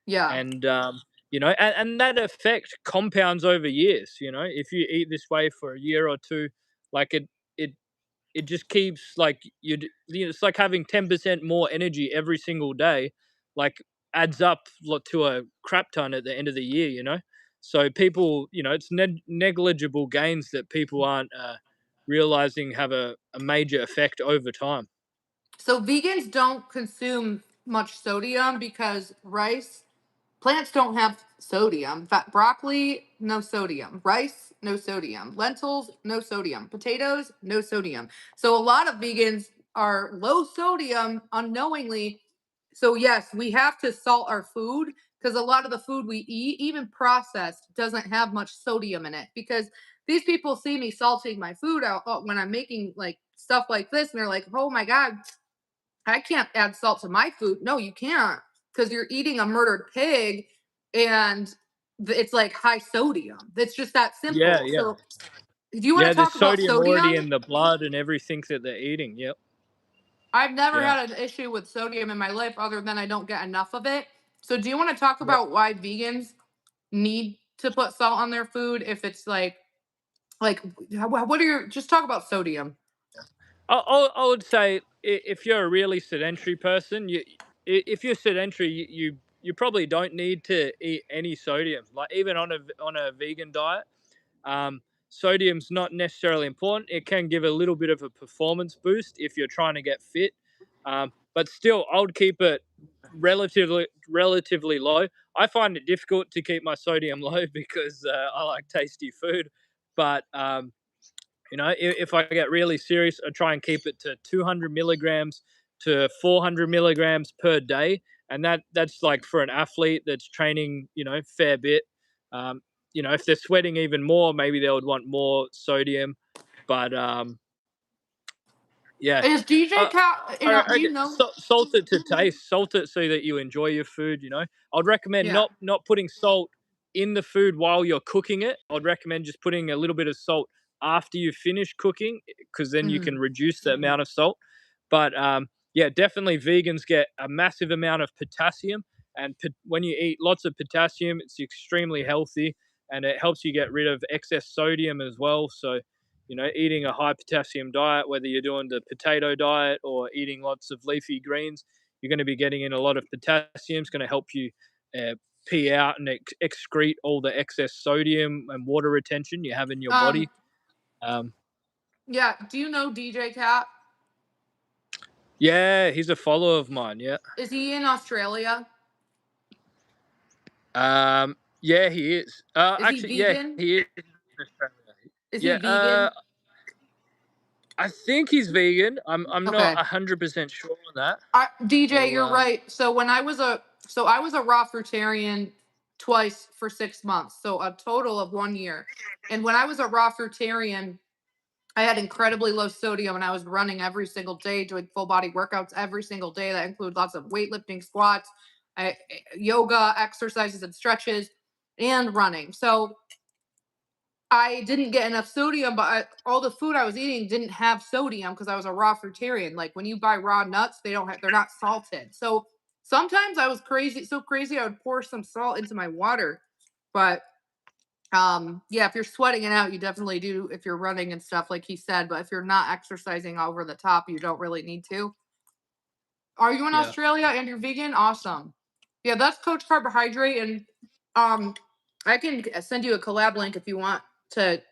yeah. and and that effect compounds over years. If you eat this way for a year or two, like it just keeps, like, it's like having 10% more energy every single day, like, adds up to a crap ton at the end of the year. So people, it's negligible gains that people aren't realizing have a major effect over time. So vegans don't consume much sodium because plants don't have sodium. Broccoli, no sodium. Rice, no sodium. Lentils, no sodium. Potatoes, no sodium. So a lot of vegans are low sodium unknowingly. So yes, we have to salt our food because a lot of the food we eat, even processed, doesn't have much sodium in it. Because these people see me salting my food out when I'm making like stuff like this, and they're like, "Oh my God, I can't add salt to my food." No, you can't, because you're eating a murdered pig, and it's like high sodium. It's just that Yeah, simple. yeah. So, do you want Yeah, to there's talk about sodium already sodium? in the blood and everything that they're eating. Yep. I've never Yeah. had an issue with sodium in my life other than I don't get enough of it. So, do you want to talk Yep. about why vegans need to put salt on their food if it's like what are your just talk about sodium? I would say, if you're a really sedentary person, if you're sedentary, you probably don't need to eat any sodium. Like, even on a vegan diet, um, sodium's not necessarily important. It can give a little bit of a performance boost if you're trying to get fit, but still, I would keep it relatively low. I find it difficult to keep my sodium low because I like tasty food, but You know, if I get really serious, I try and keep it to 200 milligrams to 400 milligrams per day, and that's like for an athlete that's training, fair bit. Um, if they're sweating even more, maybe they would want more sodium. But yeah, Is DJ uh, Cat, do you know? salt it to taste. Salt it so that you enjoy your food. I'd recommend Yeah. not putting salt in the food while you're cooking it. I'd recommend just putting a little bit of salt after you finish cooking, because then you Hmm. can reduce the amount of salt. But yeah, definitely vegans get a massive amount of potassium, and when you eat lots of potassium, it's extremely healthy, and it helps you get rid of excess sodium as well. So eating a high potassium diet, whether you're doing the potato diet or eating lots of leafy greens, you're going to be getting in a lot of potassium. It's going to help you pee out and excrete all the excess sodium and water retention you have in your Um, body. Um, yeah. Do you know DJ Cat? yeah, he's a follower of mine. Yeah. Is he in Australia? Yeah, he is. Is he Actually, yeah, vegan? he is in Australia. Is he Yeah, vegan? I think he's vegan. I'm not Okay. 100% sure on that. DJ, Well, you're right. So I was a raw fruitarian twice for 6 months, so a total of 1 year. And when I was a raw fruitarian, I had incredibly low sodium, and I was running every single day, doing full body workouts every single day. That include lots of weightlifting, squats, yoga, exercises, and stretches, and running. So I didn't get enough sodium, but all the food I was eating didn't have sodium because I was a raw fruitarian. Like when you buy raw nuts, they're not salted. So sometimes I was crazy, so crazy I would pour some salt into my water. But yeah, if you're sweating it out, you definitely do if you're running and stuff like he said, but if you're not exercising over the top, you don't really need to. Are you in yeah. Australia and you're vegan? Awesome. Yeah, that's Coach Carbohydrate, and um, I can send you a collab link if you want to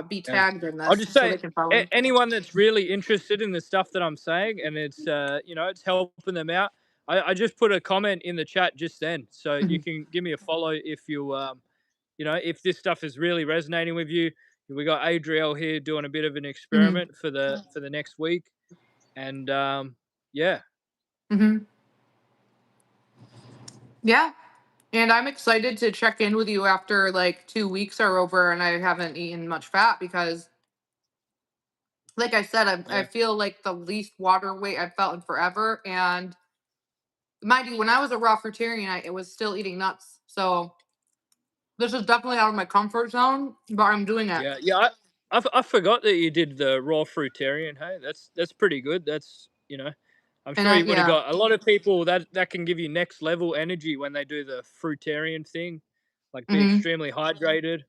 be Yeah. tagged in I'll this just so say they can follow you. anyone that's really interested in the stuff that I'm saying, and it's helping them out. I just put a comment in the chat just then, so you Mhm. can give me a follow if if this stuff is really resonating with you. We got Adriel here doing a bit of an Mhm. experiment for the next week, and yeah, Mhm. Yeah, and I'm excited to check in with you after like 2 weeks are over and I haven't eaten much fat because, like I said, I yeah, feel like the least water weight I've felt in forever. And mind you, when I was a raw fruitarian, I was still eating nuts. So this is definitely out of my comfort zone, but I'm doing it. yeah. I forgot that you did the raw fruitarian. Hey, that's pretty good. I'm And sure you would have yeah. got a lot of people that can give you next level energy when they do the fruitarian thing, like be Hmm. extremely hydrated.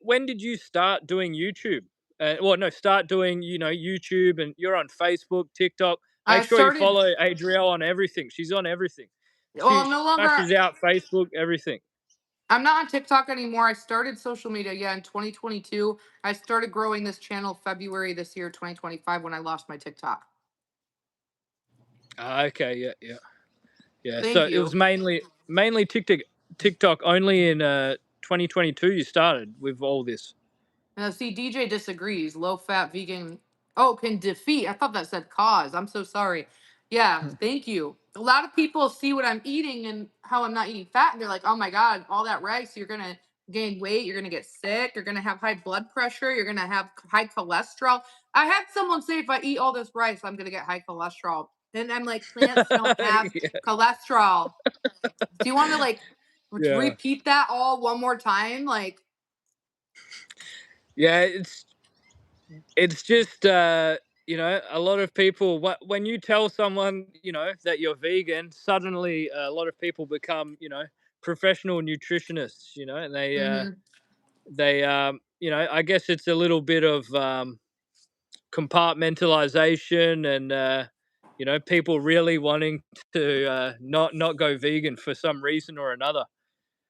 When did you start doing YouTube? Well, no, start doing YouTube, and you're on Facebook, TikTok. Make I sure you started, follow Adrielle on everything. She's on everything. well, She I'm no longer, smashes out Facebook, everything. I'm not on TikTok anymore. I started social media, yeah, in 2022. I started growing this channel February this year, 2025, when I lost my TikTok. Okay, yeah, yeah. Yeah, Thank so it was you. mainly TikTok only in 2022 you started with all this. See, DJ disagrees. Low fat vegan. Oh, can defeat. I thought that said cause. I'm so sorry. Yeah, thank you. A lot of people see what I'm eating and how I'm not eating fat, and they're like, oh my God, all that rice, you're going to gain weight. You're going to get sick. You're going to have high blood pressure. You're going to have high cholesterol. I had someone say if I eat all this rice, I'm going to get high cholesterol. And I'm like, plants don't have Yeah, cholesterol. Do you want to like yeah, repeat that all one more time? Like, yeah. It's just a lot of people. When you tell someone that you're vegan, suddenly a lot of people become professional nutritionists. And mhm. I guess it's a little bit of compartmentalization, and people really wanting to not go vegan for some reason or another.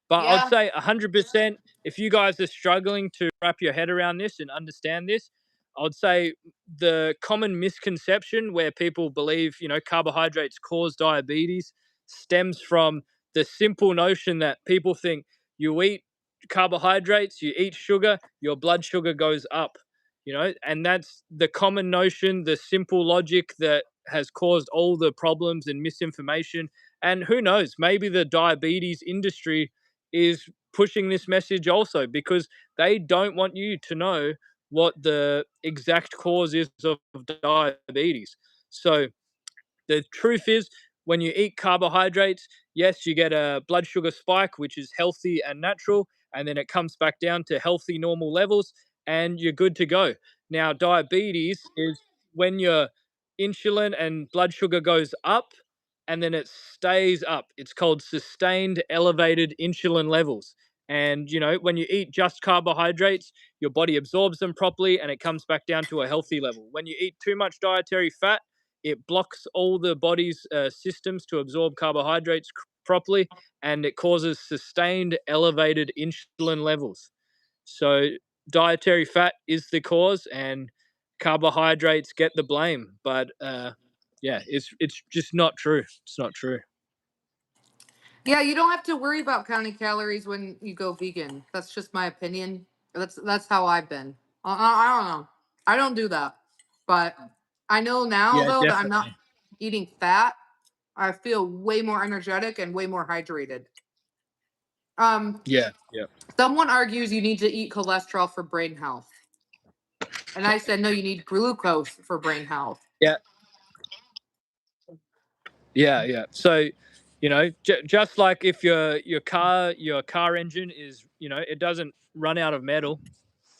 But I'd Yeah. say 100%, if you guys are struggling to wrap your head around this and understand this, I'd say the common misconception where people believe carbohydrates cause diabetes stems from the simple notion that people think you eat carbohydrates, you eat sugar, your blood sugar goes up. and that's the common notion, the simple logic that has caused all the problems and misinformation. And who knows, maybe the diabetes industry is pushing this message also because they don't want you to know what the exact cause is of diabetes. So the truth is, when you eat carbohydrates, yes, you get a blood sugar spike, which is healthy and natural, and then it comes back down to healthy, normal levels, and you're good to go. Now, diabetes is when your insulin and blood sugar goes up and then it stays up. It's called sustained elevated insulin levels. And, when you eat just carbohydrates, your body absorbs them properly and it comes back down to a healthy level. When you eat too much dietary fat, it blocks all the body's systems to absorb carbohydrates properly, and it causes sustained elevated insulin levels. So, dietary fat is the cause, and carbohydrates get the blame. But yeah, it's just not true. It's not true. Yeah, you don't have to worry about counting calories when you go vegan. That's just my opinion. That's how I've been. I don't know. I don't do that, but I know now Yeah, though that I'm not definitely. eating fat. I feel way more energetic and way more hydrated. Um, Yeah, yeah, Someone argues you need to eat cholesterol for brain health, and I said no, you need glucose for brain health. yeah. Yeah, yeah. So, just like if your car engine is, it doesn't run out of metal,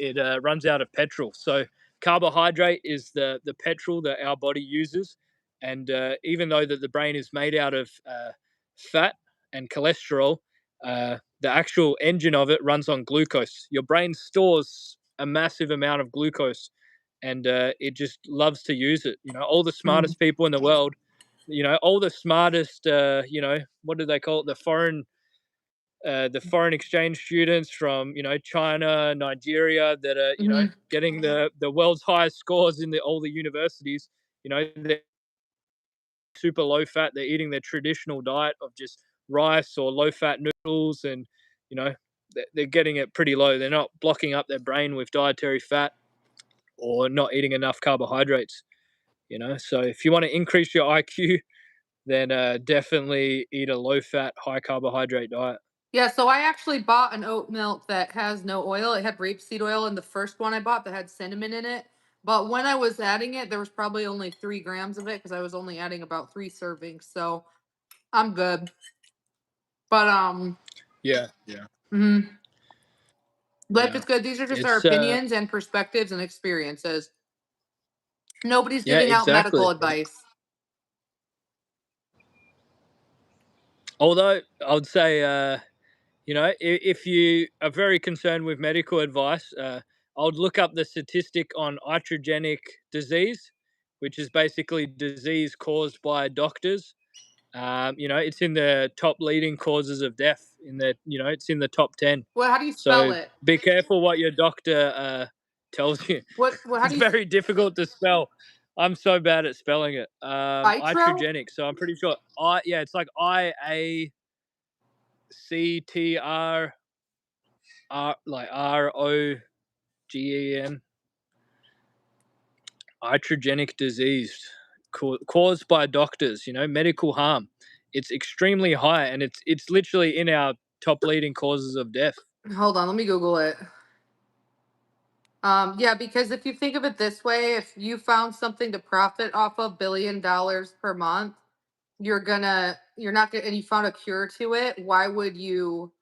it runs out of petrol. So, carbohydrate is the petrol that our body uses, and even though that the brain is made out of fat and cholesterol, the actual engine of it runs on glucose. Your brain stores a massive amount of glucose, and it just loves to use it. All the Mhm. smartest people in the world, all the smartest, what do they call it? The foreign exchange students from China, Nigeria that are Mhm. getting the world's highest scores in all the universities. They're super low fat. They're eating their traditional diet of just rice or low fat noodles, and you know they're getting it pretty low. They're not blocking up their brain with dietary fat or not eating enough carbohydrates. So if you want to increase your IQ, then definitely eat a low fat, high carbohydrate diet. Yeah, so I actually bought an oat milk that has no oil. It had rapeseed oil in the first one I bought that had cinnamon in it. But when I was adding it, there was probably only 3 grams of it because I was only adding about 3 servings. So I'm good. But Yeah, yeah, mhm. Life yeah. is good. These are just our It's opinions and perspectives and experiences. Nobody's yeah, giving out medical exactly. Yeah. advice. Although I would say, if you are very concerned with medical advice, I would look up the statistic on iatrogenic disease, which is basically disease caused by doctors. It's in the top leading causes of death. It's in the top 10. Well, how do you spell So it? be careful what your doctor tells you. What how It's do you very difficult to spell. I'm so bad at spelling it. Itro? Iatrogenic. So I'm pretty sure. Yeah, it's like IACTR, like ROGEN. Iatrogenic disease caused by doctors. Medical harm. It's extremely high, and it's literally in our top leading causes of death. Hold on, let me Google it. Yeah, because if you think of it this way, if you found something to profit off of $1 billion per month, you're not gonna, and you found a cure to it, why would you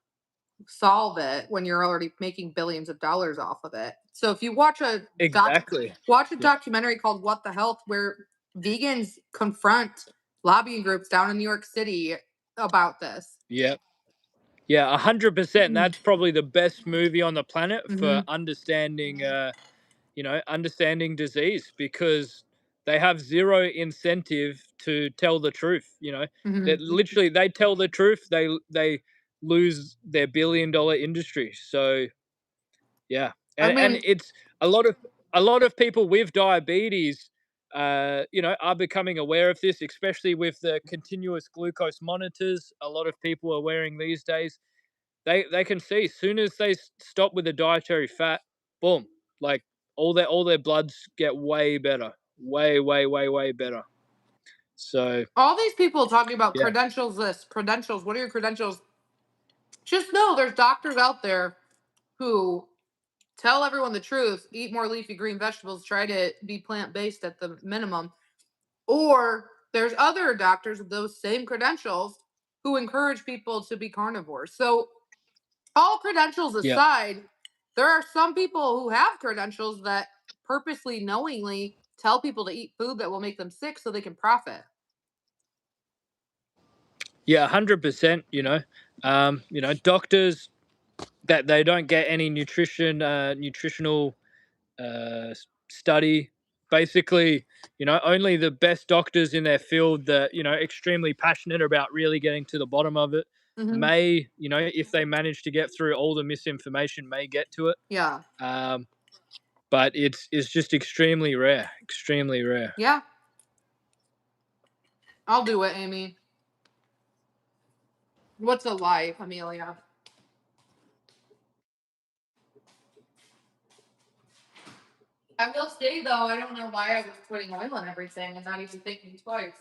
solve it when you're already making billions of dollars off of it? So if you Exactly. watch a Yeah. documentary called What the Health, where vegans confront lobbying groups down in New York City about this. Yeah. Yeah, 100%. Mm-hmm. That's probably the best movie on the planet for Mm-hmm. understanding disease because they have zero incentive to tell the truth. That literally they tell the truth, they lose their billion-dollar industry. So yeah, I and mean, it's a lot of people with diabetes. Are becoming aware of this, especially with the continuous glucose monitors. A lot of people are wearing these days. They can see as soon as they stop with the dietary fat, boom, like all their bloods get way better, way way way way better. So All these people talking about yeah, credentials this, credentials, what are your credentials? Just know there's doctors out there who tell everyone the truth, eat more leafy green vegetables, try to be plant-based at the minimum. Or there's other doctors with those same credentials who encourage people to be carnivores. So, all credentials yeah, aside, there are some people who have credentials that purposely, knowingly tell people to eat food that will make them sick so they can profit. yeah, 100%. Doctors that they don't get any nutritional study. Basically, only the best doctors in their field that extremely passionate about really getting to the bottom of it Hmm. may, if they manage to get through all the misinformation, may get to it. Yeah. Um, but it's just extremely rare, extremely rare. Yeah. I'll do it, Amy. What's a life, Amelia? I will say though, I don't know why I was putting oil on everything and not even thinking twice.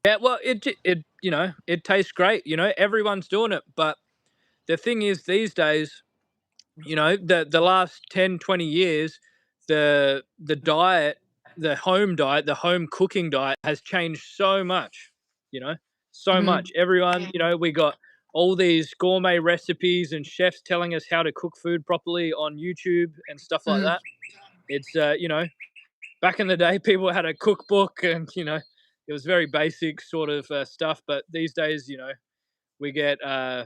Yeah, well, it tastes great. Everyone's doing it, but the thing is, these days, the last 10, 20 years, the diet, the home diet, the home cooking diet has changed so much. You know, so Hmm. much. Everyone, we got all these gourmet recipes and chefs telling us how to cook food properly on YouTube and stuff like Hmm. that. It's back in the day, people had a cookbook, and it was very basic sort of stuff. But these days, we get uh,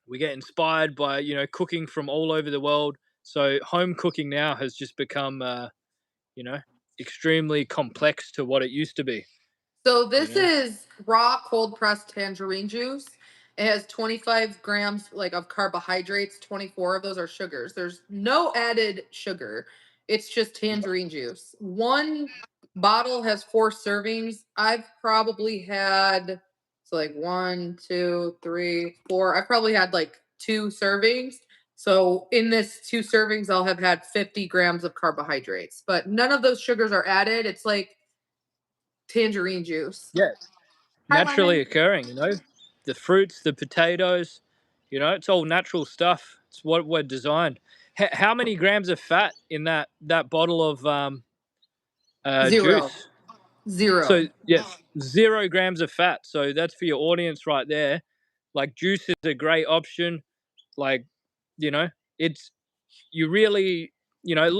we get inspired by cooking from all over the world. So home cooking now has just become you know extremely complex to what it used to be. So You this know. is raw cold pressed tangerine juice. It has 25 grams like of carbohydrates. 24 of those are sugars. There's no added sugar. It's just tangerine juice. One bottle has 4 servings. I've probably had so like 1, 2, 3, 4. I've probably had like 2 servings. So in this 2 servings, I'll have had 50 grams of carbohydrates, but none of those sugars are added. It's like tangerine juice. Yeah, Hi, naturally Lemon. occurring. The fruits, the potatoes. It's all natural stuff. It's what we're designed. How many grams of fat in that bottle of Zero. juice? So Zero. yes, 0 grams of fat. So that's for your audience right there. Like juice is a great option. Like, you know, it's you really, I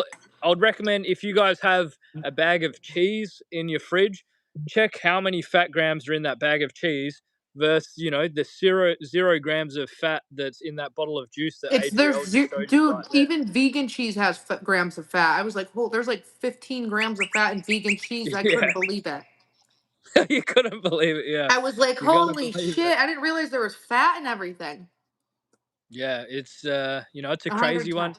would recommend if you guys have a bag of cheese in your fridge, check how many fat grams are in that bag of cheese versus, the zero grams of fat that's in that bottle of juice that It's Adriel just showed you dude. right there. Even vegan cheese has grams of fat. I was like, "Whoa, there's like 15 grams of fat in vegan cheese." I couldn't Yeah, believe it. you couldn't believe it. Yeah, I was like, you gotta "Holy believe it. shit!" I didn't realize there was fat in everything. Yeah, it's a crazy 110. one.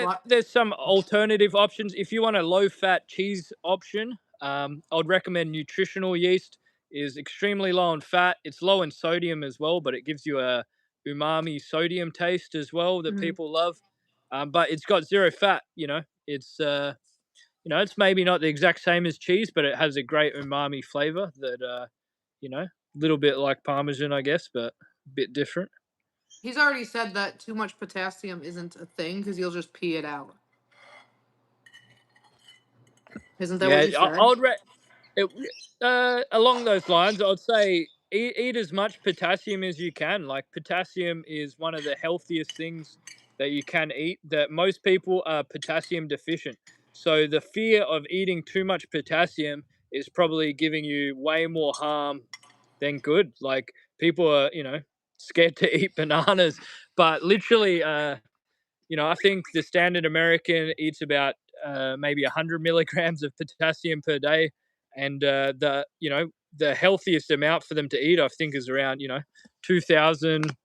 What? There's some alternative options. If you want a low fat cheese option, I would recommend nutritional yeast. Is extremely low in fat. It's low in sodium as well, but it gives you a umami sodium taste as well that Hmm. people love. But it's got zero fat. It's maybe not the exact same as cheese, but it has a great umami flavor that a little bit like parmesan, I guess, but a bit different. He's already said that too much potassium isn't a thing because you'll just pee it out. Isn't that what Yeah, you I said? would It, along those lines, I'd say eat as much potassium as you can. Like potassium is one of the healthiest things that you can eat. That most people are potassium deficient. So the fear of eating too much potassium is probably giving you way more harm than good. Like people are, scared to eat bananas, but literally, I think the standard American eats about maybe 100 milligrams of potassium per day, and the healthiest amount for them to eat, I think, is around 2,000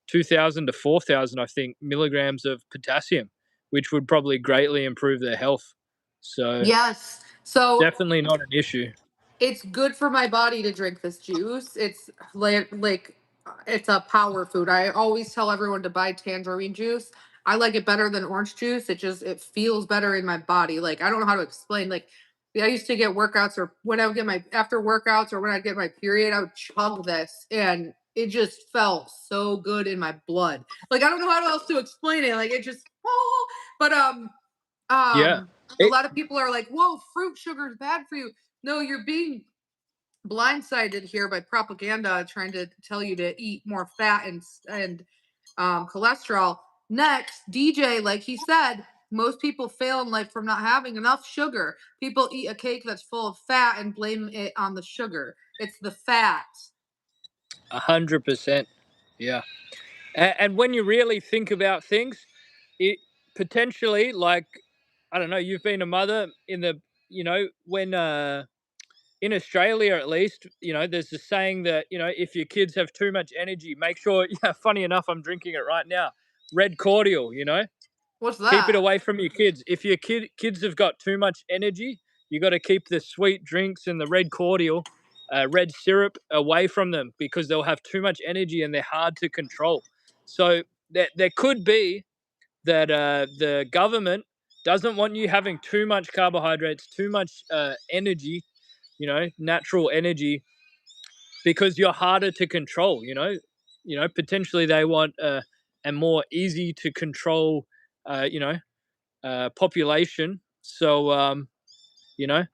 to 4,000, I think, milligrams of potassium, which would probably greatly improve their health. So Yes. So definitely not an issue. it's good for my body to drink this juice. It's like it's a power food. I always tell everyone to buy tangerine juice. I like it better than orange juice. It feels better in my body. Like I don't know how to explain. Like I used to get workouts or when I would get my after workouts or when I get my period, I would chug this and it just felt so good in my blood. Like I don't know how else to explain it. Like it just oh, but Yeah. a It, lot of people are like, "Whoa, fruit sugar is bad for you." No, you're being blindsided here by propaganda trying to tell you to eat more fat and cholesterol. Next, DJ, like he said, most people fail in life from not having enough sugar. People eat a cake that's full of fat and blame it on the sugar. It's the fat. 100%. Yeah. And when you really think about things, it potentially, like, I don't know, you've been a mother in the, when, in Australia at least, there's a saying that, if your kids have too much energy, make sure, yeah, funny enough, I'm drinking it right now. Red cordial, What's keep it that? away from your kids. If your kids have got too much energy, you got to keep the sweet drinks and the red cordial, red syrup away from them because they'll have too much energy and they're hard to control. So there could be that the government doesn't want you having too much carbohydrates, too much energy, natural energy, because you're harder to control. Potentially they want a more easy to control, population. So you know,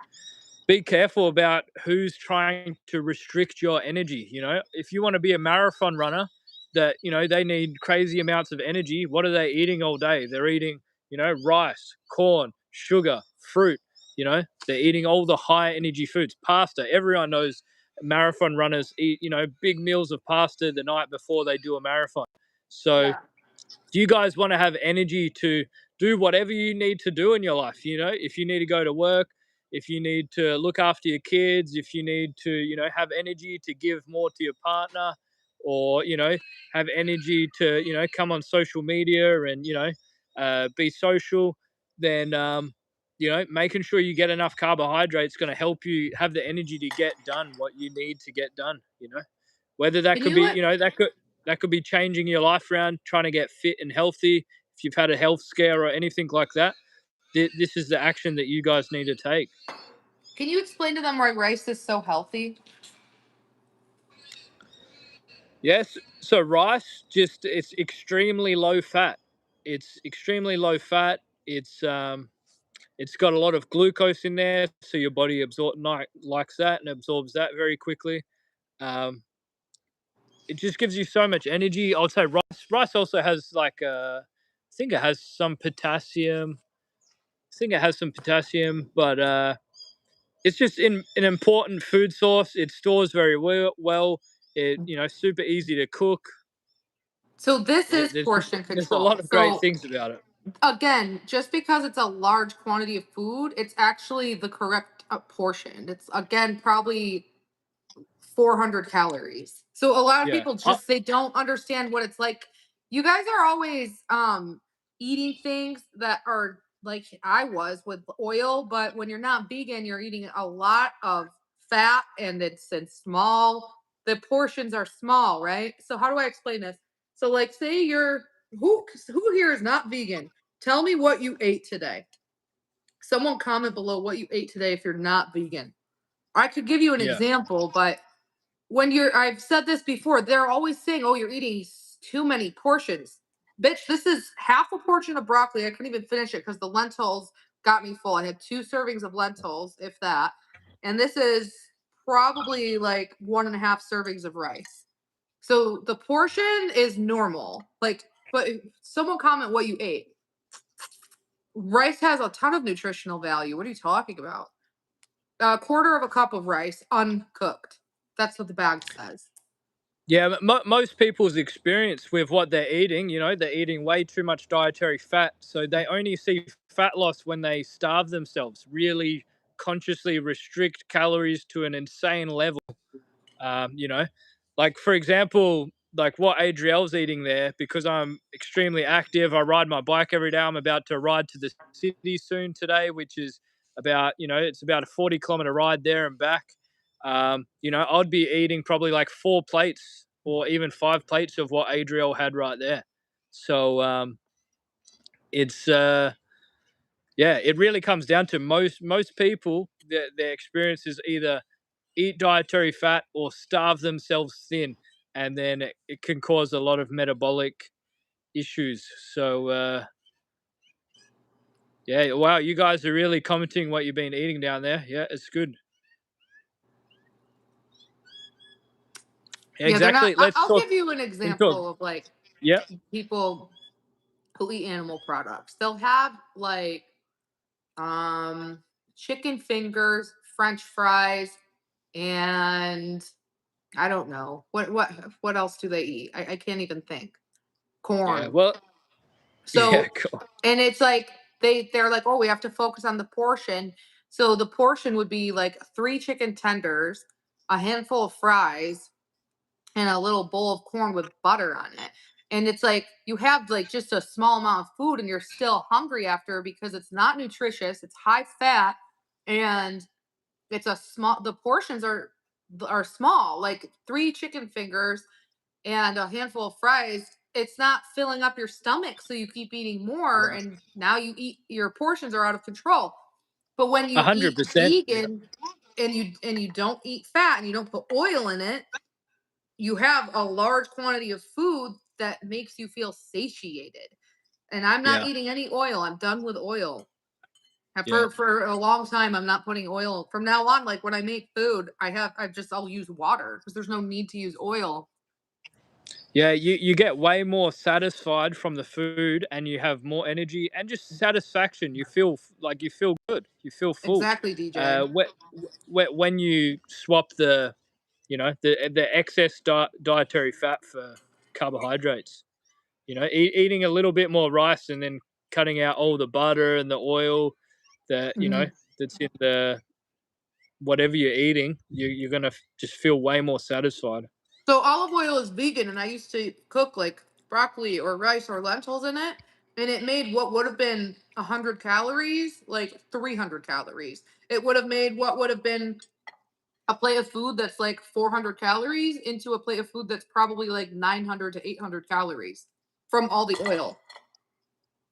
be careful about who's trying to restrict your energy. If you want to be a marathon runner, that they need crazy amounts of energy. What are they eating all day? They're eating, rice, corn, sugar, fruit. They're eating all the high energy foods. Pasta. Everyone knows marathon runners eat, big meals of pasta the night before they do a marathon. So Yeah. do you guys want to have energy to do whatever you need to do in your life? If you need to go to work, if you need to look after your kids, if you need to, have energy to give more to your partner, or, have energy to, come on social media and, be social, then, making sure you get enough carbohydrates is going to help you have the energy to get done what you need to get done. Whether that Can could you be, let that could be changing your life around, trying to get fit and healthy. If you've had a health scare or anything like that, this is the action that you guys need to take. can you explain to them why rice is so healthy? Yes. So rice, just it's extremely low fat. It's extremely low fat. It's got a lot of glucose in there, so your body likes that and absorbs that very quickly. Um, it just gives you so much energy. I would say rice also has like I think it has some potassium. I think it has some potassium, but it's just an important food source. It stores very well. It super easy to cook. So this Yeah, is portion there's a control. lot of great So things about it. again, just because it's a large quantity of food, it's actually the correct portion. It's again probably 400 calories. So a lot of Yeah, people just they don't understand what it's like. You guys are always eating things that are like I was with oil, but when you're not vegan, you're eating a lot of fat and it's in small. The portions are small, right? So how do I explain this? So like say you're who here is not vegan? Tell me what you ate today. Someone comment below what you ate today if you're not vegan. I could give you an yeah, example, but when you're I've said this before, they're always saying, "Oh, you're eating too many portions." Bitch, this is half a portion of broccoli. I couldn't even finish it because the lentils got me full. I had 2 servings of lentils, if that. And this is probably like 1.5 servings of rice. So the portion is normal. Like, but someone comment what you ate. Rice has a ton of nutritional value. What are you talking about? A quarter of a cup of rice, uncooked. That's what the bag says. yeah. Most people's experience with what they're eating, they're eating way too much dietary fat, so they only see fat loss when they starve themselves, really consciously restrict calories to an insane level. You know, like for example, like what Adriel's eating there, because I'm extremely active. I ride my bike every day. I'm about to ride to the city soon today, which is about, it's about a 40-kilometer ride there and back. I'd be eating probably like 4 plates or even 5 plates of what Adriel had right there. So, it's yeah, it really comes down to most people. Their experience is either eat dietary fat or starve themselves thin, and then it can cause a lot of metabolic issues. So yeah, wow, you guys are really commenting what you've been eating down there. Yeah, it's good. Yeah, Yeah, they're not. exactly. Let's I'll talk. give you an We talk. example of like Yeah, people who eat animal products. They'll have like chicken fingers, French fries, and I don't know what else do they eat. I can't even think. yeah. Corn. Well, yeah, So, cool. and it's like they're like, oh, we have to focus on the portion. So the portion would be like three chicken tenders, a handful of fries, and a little bowl of corn with butter on it. And it's like you have like just a small amount of food and you're still hungry after because it's not nutritious, it's high fat, and it's a small the portions are small, like three chicken fingers and a handful of fries. It's not filling up your stomach, so you keep eating more, Yeah, and now your portions are out of control. But when a you hundred eat percent. Yeah, vegan and you don't eat fat and you don't put oil in it, you have a large quantity of food that makes you feel satiated. And I'm not yeah, eating any oil. I'm done with oil. And yeah. for a long time, I'm not putting oil. From now on, like when I make food, I'll use water because there's no need to use oil. Yeah, you get way more satisfied from the food, and you have more energy and just satisfaction. You feel like you feel good. You feel full. Exactly, DJ. When you swap the the excess dietary fat for carbohydrates. Eating a little bit more rice and then cutting out all the butter and the oil that Mhm. that's in the whatever you're eating. You're gonna just feel way more satisfied. So olive oil is vegan, and I used to cook like broccoli or rice or lentils in it, and it made what would have been 100 calories, like 300 calories. It would have made what would have been a plate of food that's like 400 calories into a plate of food that's probably like 900 to 800 calories from all the oil.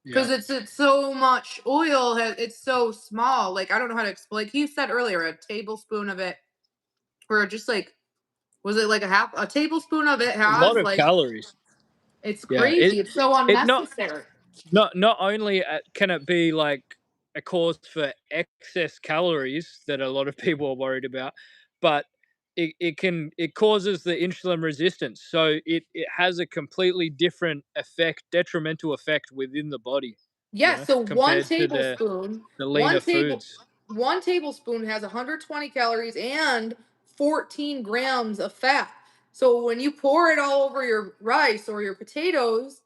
Yeah. Because it's so much oil, it's so small. Like I don't know how to explain. Like you said earlier, a tablespoon of it, or just like was it like a tablespoon of it A lot has of like calories. it's Yeah, it crazy. It's so it not unnecessary. not only can it be like a cause for excess calories that a lot of people are worried about, but it causes the insulin resistance. So it has a completely different effect, detrimental effect within the body, Yeah, so compared to the leaner foods. one tablespoon has 120 calories and 14 grams of fat. So when you pour it all over your rice or your potatoes,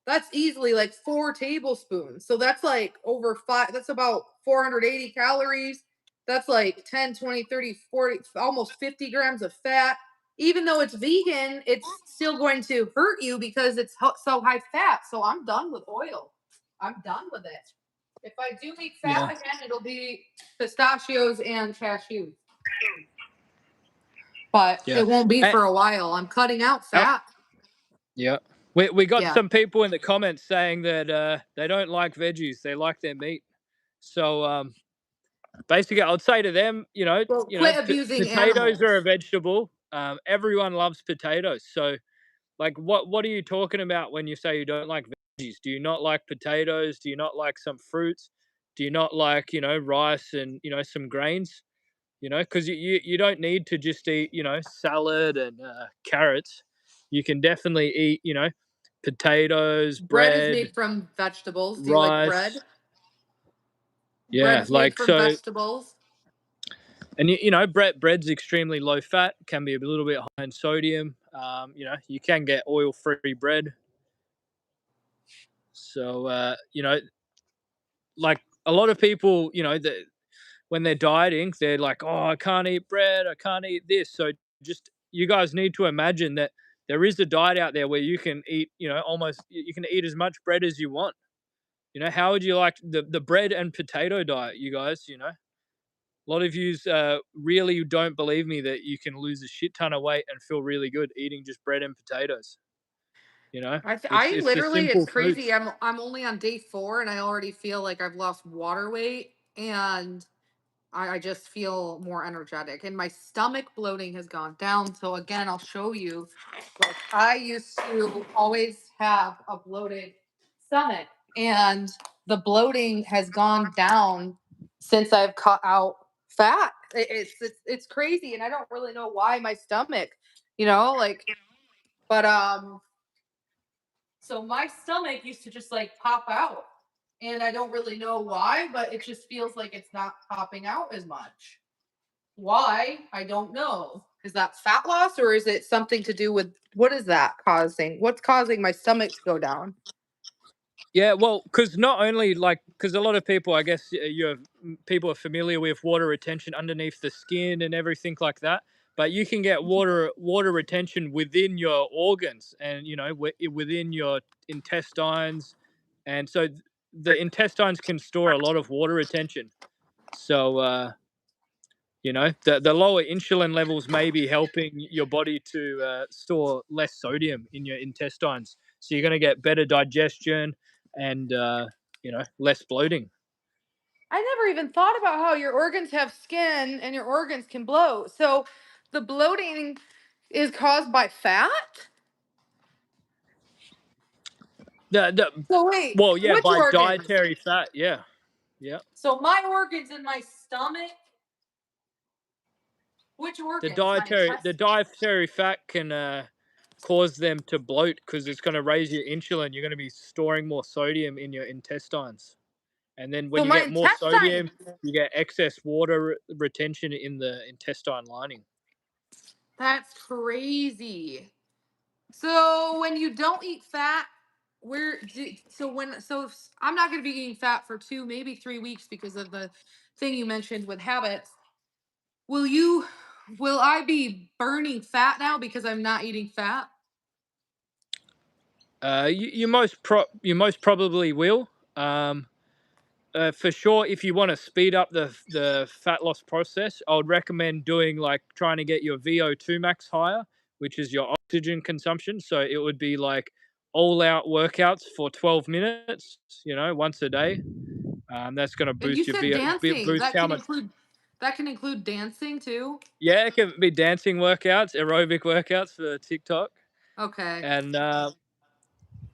that's easily like 4 tablespoons. So that's like over five, that's about 480 calories. That's like 10, 20, 30, 40, almost 50 grams of fat. Even though it's vegan, it's still going to hurt you because it's so high fat. So I'm done with oil. I'm done with it. If I do eat fat Yeah, again, it'll be pistachios and cashews. But yeah. it won't be Eh, for a while. I'm cutting out uh, fat. yeah. We got Yeah. some people in the comments saying that they don't like veggies; they like their meat. So basically, I would say to them, Well, quit abusing potatoes are a animals. vegetable. Everyone loves potatoes. So, like, what are you talking about when you say you don't like veggies? Do you not like potatoes? Do you not like some fruits? Do you not like rice and some grains? Because you don't need to just eat salad and carrots. You can definitely eat potatoes, Bread is bread, made from vegetables. Do you like rice. bread? Yeah, Bread's made like from so. vegetables. And bread's extremely low fat, can be a little bit high in sodium. You can get oil free bread. So like a lot of people, that when they're dieting, they're like, oh, I can't eat bread, I can't eat this. So just you guys need to imagine that there is a diet out there where you can eat, almost you can eat as much bread as you want. How would you like the bread and potato diet, you guys? A lot of yous really don't believe me that you can lose a shit ton of weight and feel really good eating just bread and potatoes. I It's the literally, it's simple crazy. foods. I'm only on day 4 and I already feel like I've lost water weight, and I just feel more energetic, and my stomach bloating has gone down. So again, I'll show you. Like, I used to always have a bloated stomach, and the bloating has gone down since I've cut out fat. It's crazy, and I don't really know why my stomach, like, but so my stomach used to just like pop out, and I don't really know why, but it just feels like it's not popping out as much. Why? I don't know. Is that fat loss, or is it something to do with what is that causing? What's causing my stomach to go down? Yeah, well, because not only like because a lot of people, I guess, people are familiar with water retention underneath the skin and everything like that. But you can get water retention within your organs, and within your intestines, and so the intestines can store a lot of water retention. So the lower insulin levels may be helping your body to store less sodium in your intestines. So you're going to get better digestion and less bloating. I never even thought about how your organs have skin and your organs can bloat. So the bloating is caused by fat? The So wait, Well, yeah, which by organs? dietary fat, yeah, yeah. So my organs in my stomach, which The organs? My dietary the intestines. dietary fat can cause them to bloat because it's going to raise your insulin. You're going to be storing more sodium in your intestines. And then when So you my get more intestines. sodium, you get excess water retention in the intestine lining. That's crazy. So when you don't eat fat, I'm not going to be eating fat for 2, maybe 3 weeks because of the thing you mentioned with habits. Will you will I be burning fat now because I'm not eating fat? You most probably will. Um, for sure, if you want to speed up the fat loss process, I would recommend doing like trying to get your VO2 max higher, which is your oxygen consumption. So it would be like all out workouts for 12 minutes, once a day. That's going to And you boost your said dancing. boost how much. That can include dancing too? Yeah, it can be dancing workouts, aerobic workouts for TikTok, Okay. and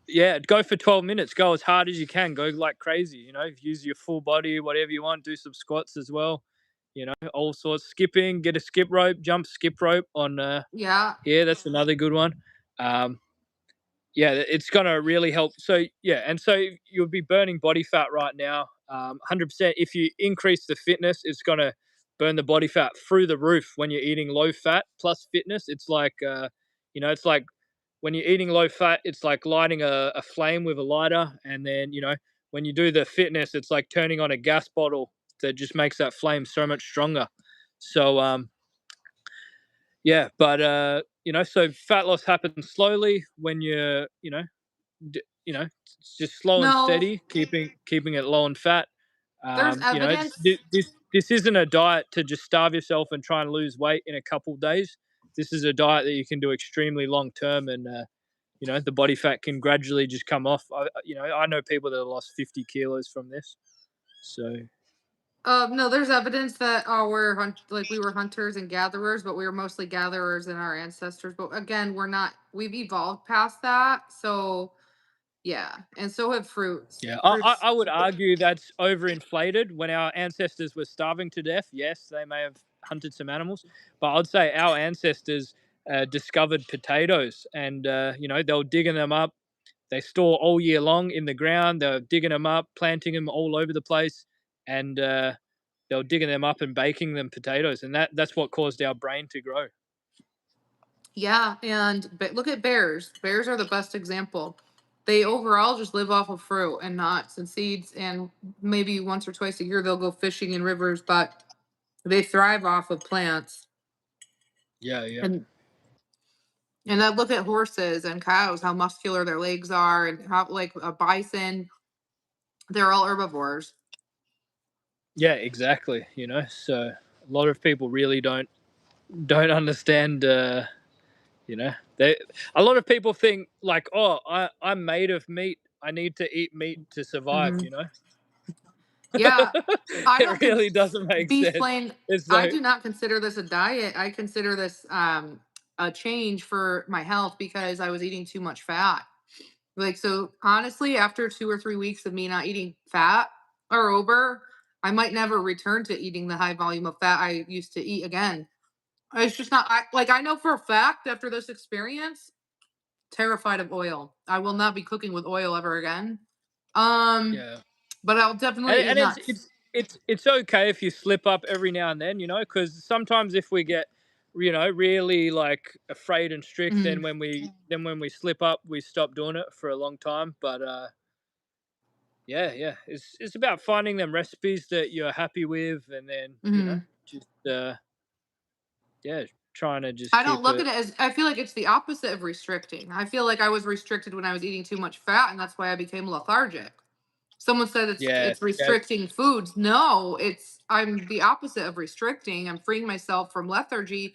yeah, go for 12 minutes. Go as hard as you can. Go like crazy. Use your full body, whatever you want. Do some squats as well. All sorts. Skipping. Get a skip rope. Jump skip rope on. Yeah. Yeah, that's another good one. Um, yeah, it's gonna really help. So yeah, and so you'll be burning body fat right now. 100%. If you increase the fitness, it's gonna burn the body fat through the roof when you're eating low fat plus fitness. It's like when you're eating low fat, it's like lighting a flame with a lighter, and then when you do the fitness, it's like turning on a gas bottle that just makes that flame so much stronger. So yeah, but so fat loss happens slowly when it's just slow and No, steady, keeping it low and fat. there's evidence. This isn't a diet to just starve yourself and try and lose weight in a couple of days. This is a diet that you can do extremely long term, and the body fat can gradually just come off. I know people that have lost 50 kilos from this. So No, there's evidence that like we were hunters and gatherers, but we were mostly gatherers in our ancestors. But again, we've evolved past that. So yeah, and so have fruits. yeah, Fruits. I would argue that's overinflated. When our ancestors were starving to death, yes, they may have hunted some animals, but I'd say our ancestors discovered potatoes, and they were digging them up. They store all year long in the ground. They're digging them up, planting them all over the place, and they were digging them up and baking them potatoes, and that's what caused our brain to grow. Yeah, but look at bears. Bears are the best example. They overall just live off of fruit and nuts and seeds, and maybe once or twice a year they'll go fishing in rivers, but they thrive off of plants. Yeah, yeah. And And I look at horses and cows, how muscular their legs are, and how like a bison, they're all herbivores. Yeah, exactly. So a lot of people really don't understand. You know, they a lot of people think like, oh, I'm made of meat. I need to eat meat to survive. Hmm. You know, Yeah, I it don't really doesn't make beast sense. plain. It's I like, do not consider this a diet. I consider this a change for my health because I was eating too much fat. Like, so honestly, after 2 or 3 weeks of me not eating fat or over, I might never return to eating the high volume of fat I used to eat again. It's just not, I know for a fact after this experience, terrified of oil. I will not be cooking with oil ever again. Um, yeah, but I'll and definitely eat and it's nuts. it's it's okay if you slip up every now and then, you know, because sometimes if we get, you know, really like afraid and strict, Mhm. then when we slip up, we stop doing it for a long time. But yeah, yeah, it's about finding them recipes that you're happy with, and then you know, Mhm. just yeah, trying to just I don't keep look at it. it as, I feel like it's the opposite of restricting. I feel like I was restricted when I was eating too much fat, and that's why I became lethargic. Someone said Yeah, it's yeah, restricting foods. No, it's, I'm the opposite of restricting. I'm freeing myself from lethargy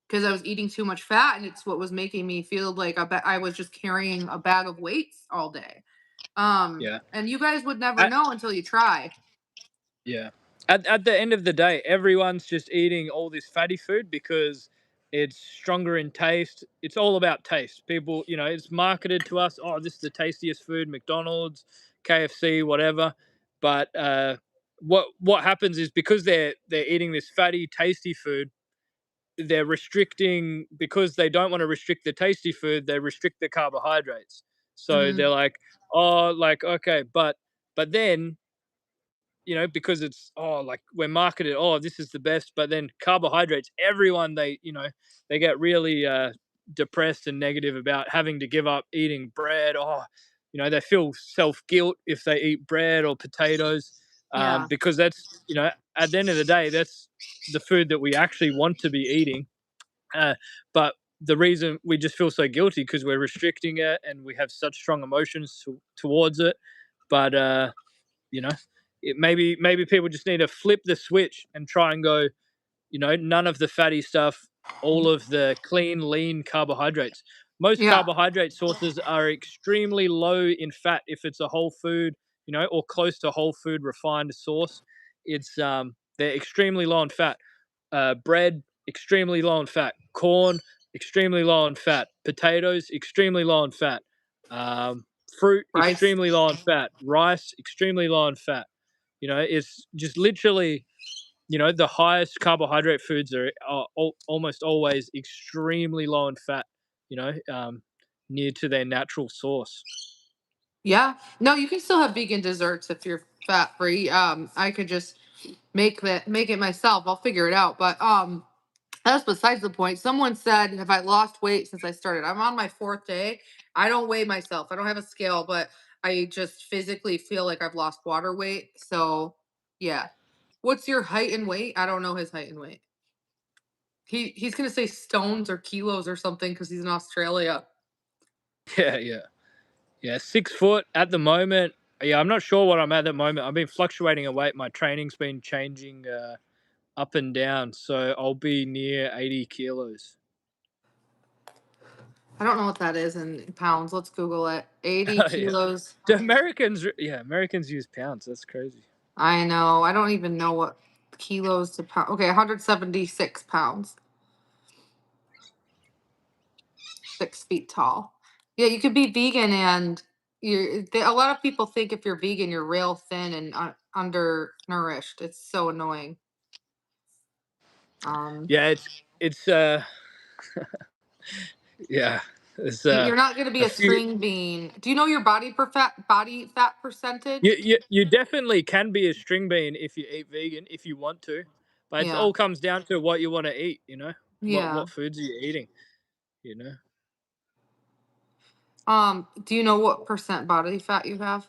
because I was eating too much fat, and it's what was making me feel like I was just carrying a bag of weights all day. yeah. And you guys would never know until you try. Yeah. At the end of the day, everyone's just eating all this fatty food because it's stronger in taste. It's all about taste. People, you know, it's marketed to us. Oh, this is the tastiest food. McDonald's, KFC, whatever. But what happens is because they're eating this fatty, tasty food, they're restricting because they don't want to restrict the tasty food. They restrict the carbohydrates. So Hmm. they're like, oh, like okay, but then you know, because it's like we're marketed, oh, this is the best, but then carbohydrates, everyone they you know they get really depressed and negative about having to give up eating bread. Oh, you know, they feel self guilt if they eat bread or potatoes, Yeah. because that's you know at the end of the day that's the food that we actually want to be eating, but the reason we just feel so guilty because we're restricting it and we have such strong emotions towards it, but you know, maybe people just need to flip the switch and try and go, you know, none of the fatty stuff, all of the clean, lean carbohydrates. Most Yeah. carbohydrate sources are extremely low in fat if it's a whole food, you know, or close to whole food refined source. It's they're extremely low in fat. Bread extremely low in fat. Corn extremely low in fat. Potatoes extremely low in fat. Um, Fruit Rice. extremely low in fat. Rice extremely low in fat. You know, it's just literally, you know, the highest carbohydrate foods are almost always extremely low in fat, you know, near to their natural source. Yeah. No, you can still have vegan desserts if you're fat free. I could just make it myself. I'll figure it out. But that's besides the point. Someone said, have I lost weight since I started? I'm on my fourth day. I don't weigh myself. I don't have a scale, but I just physically feel like I've lost water weight. So yeah. What's your height and weight? I don't know his height and weight. He's gonna say stones or kilos or something because he's in Australia. Yeah, yeah, yeah. 6 foot at the moment. Yeah, I'm not sure what I'm at the moment. I've been fluctuating a weight. My training's been changing up and down, so I'll be near 80 kilos. I don't know what that is in pounds. Let's Google it. 80 Yeah. kilos. Do Americans? Yeah, Americans use pounds. That's crazy. I know. I don't even know what kilos to pound. Okay, 176 pounds. 6 feet tall. Yeah, you could be vegan and a lot of people think if you're vegan, you're real thin and undernourished. It's so annoying. Um, Yeah, it's yeah, it's you're not going to be a a few. string bean. Do you know your body fat percentage? You definitely can be a string bean if you eat vegan if you want to, but it Yeah. all comes down to what you want to eat. You know, Yeah. what foods are you eating? You know. Do you know what percent body fat you have?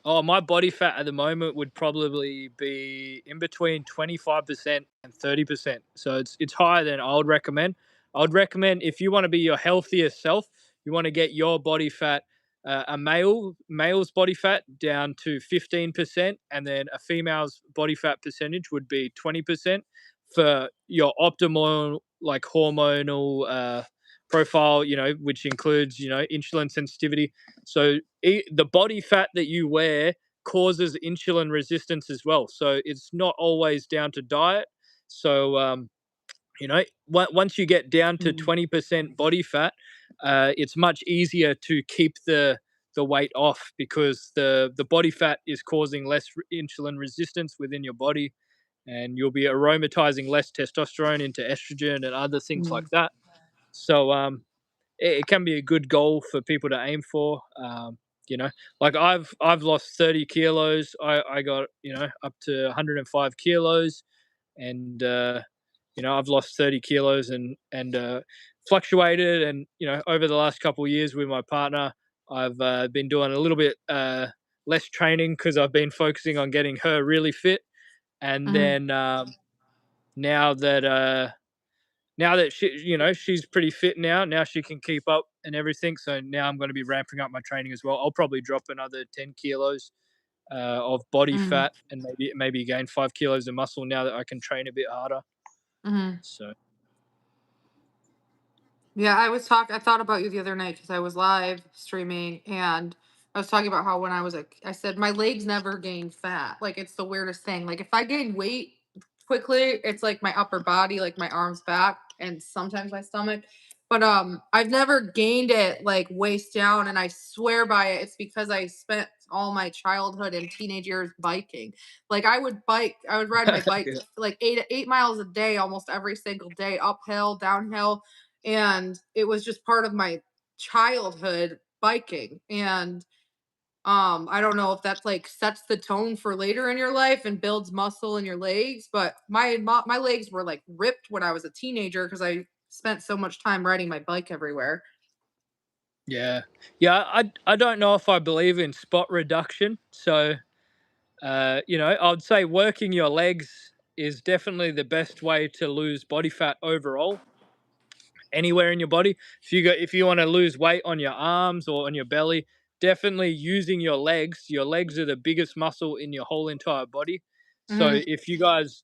Oh, my body fat at the moment would probably be in between 25% and 30%. So it's higher than I would recommend. I would recommend if you want to be your healthiest self, you want to get your body fat, a male's body fat down to 15%, and then a female's body fat percentage would be 20%. for your optimal like hormonal profile, which includes insulin sensitivity. So the body fat that you wear causes insulin resistance as well. So it's not always down to diet. So once you get down to Mm, 20% body fat, it's much easier to keep the weight off because the body fat is causing less insulin resistance within your body, and you'll be aromatizing less testosterone into estrogen and other things like mm, that. So it can be a good goal for people to aim for. You know, like I've lost 30 kilos. I got up to 105 kilos, and I've lost 30 kilos and fluctuated. And over the last couple of years with my partner, I've been doing a little bit less training because I've been focusing on getting her really fit. And mhm, then now that she's pretty fit now. Now she can keep up and everything. So now I'm going to be ramping up my training as well. I'll probably drop another 10 kilos of body mhm, fat and maybe gain 5 kilos of muscle now that I can train a bit harder. mhm. So Yeah, I thought about you the other night because I was live streaming and I was talking about how when I said my legs never gain fat. Like it's the weirdest thing. Like if I gain weight quickly, it's like my upper body, like my arms back and sometimes my stomach. But I've never gained it like waist down and I swear by it. It's because I spent all my childhood and teenage years biking. Like I would ride my bike yeah, like 8 miles a day almost every single day, uphill, downhill, and it was just part of my childhood biking. And I don't know if that's like sets the tone for later in your life and builds muscle in your legs, but my legs were like ripped when I was a teenager because I spent so much time riding my bike everywhere. yeah, yeah. I don't know if I believe in spot reduction. So I'd say working your legs is definitely the best way to lose body fat overall anywhere in your body. If you want to lose weight on your arms or on your belly, definitely using your legs. Your legs are the biggest muscle in your whole entire body. So Hmm. if you guys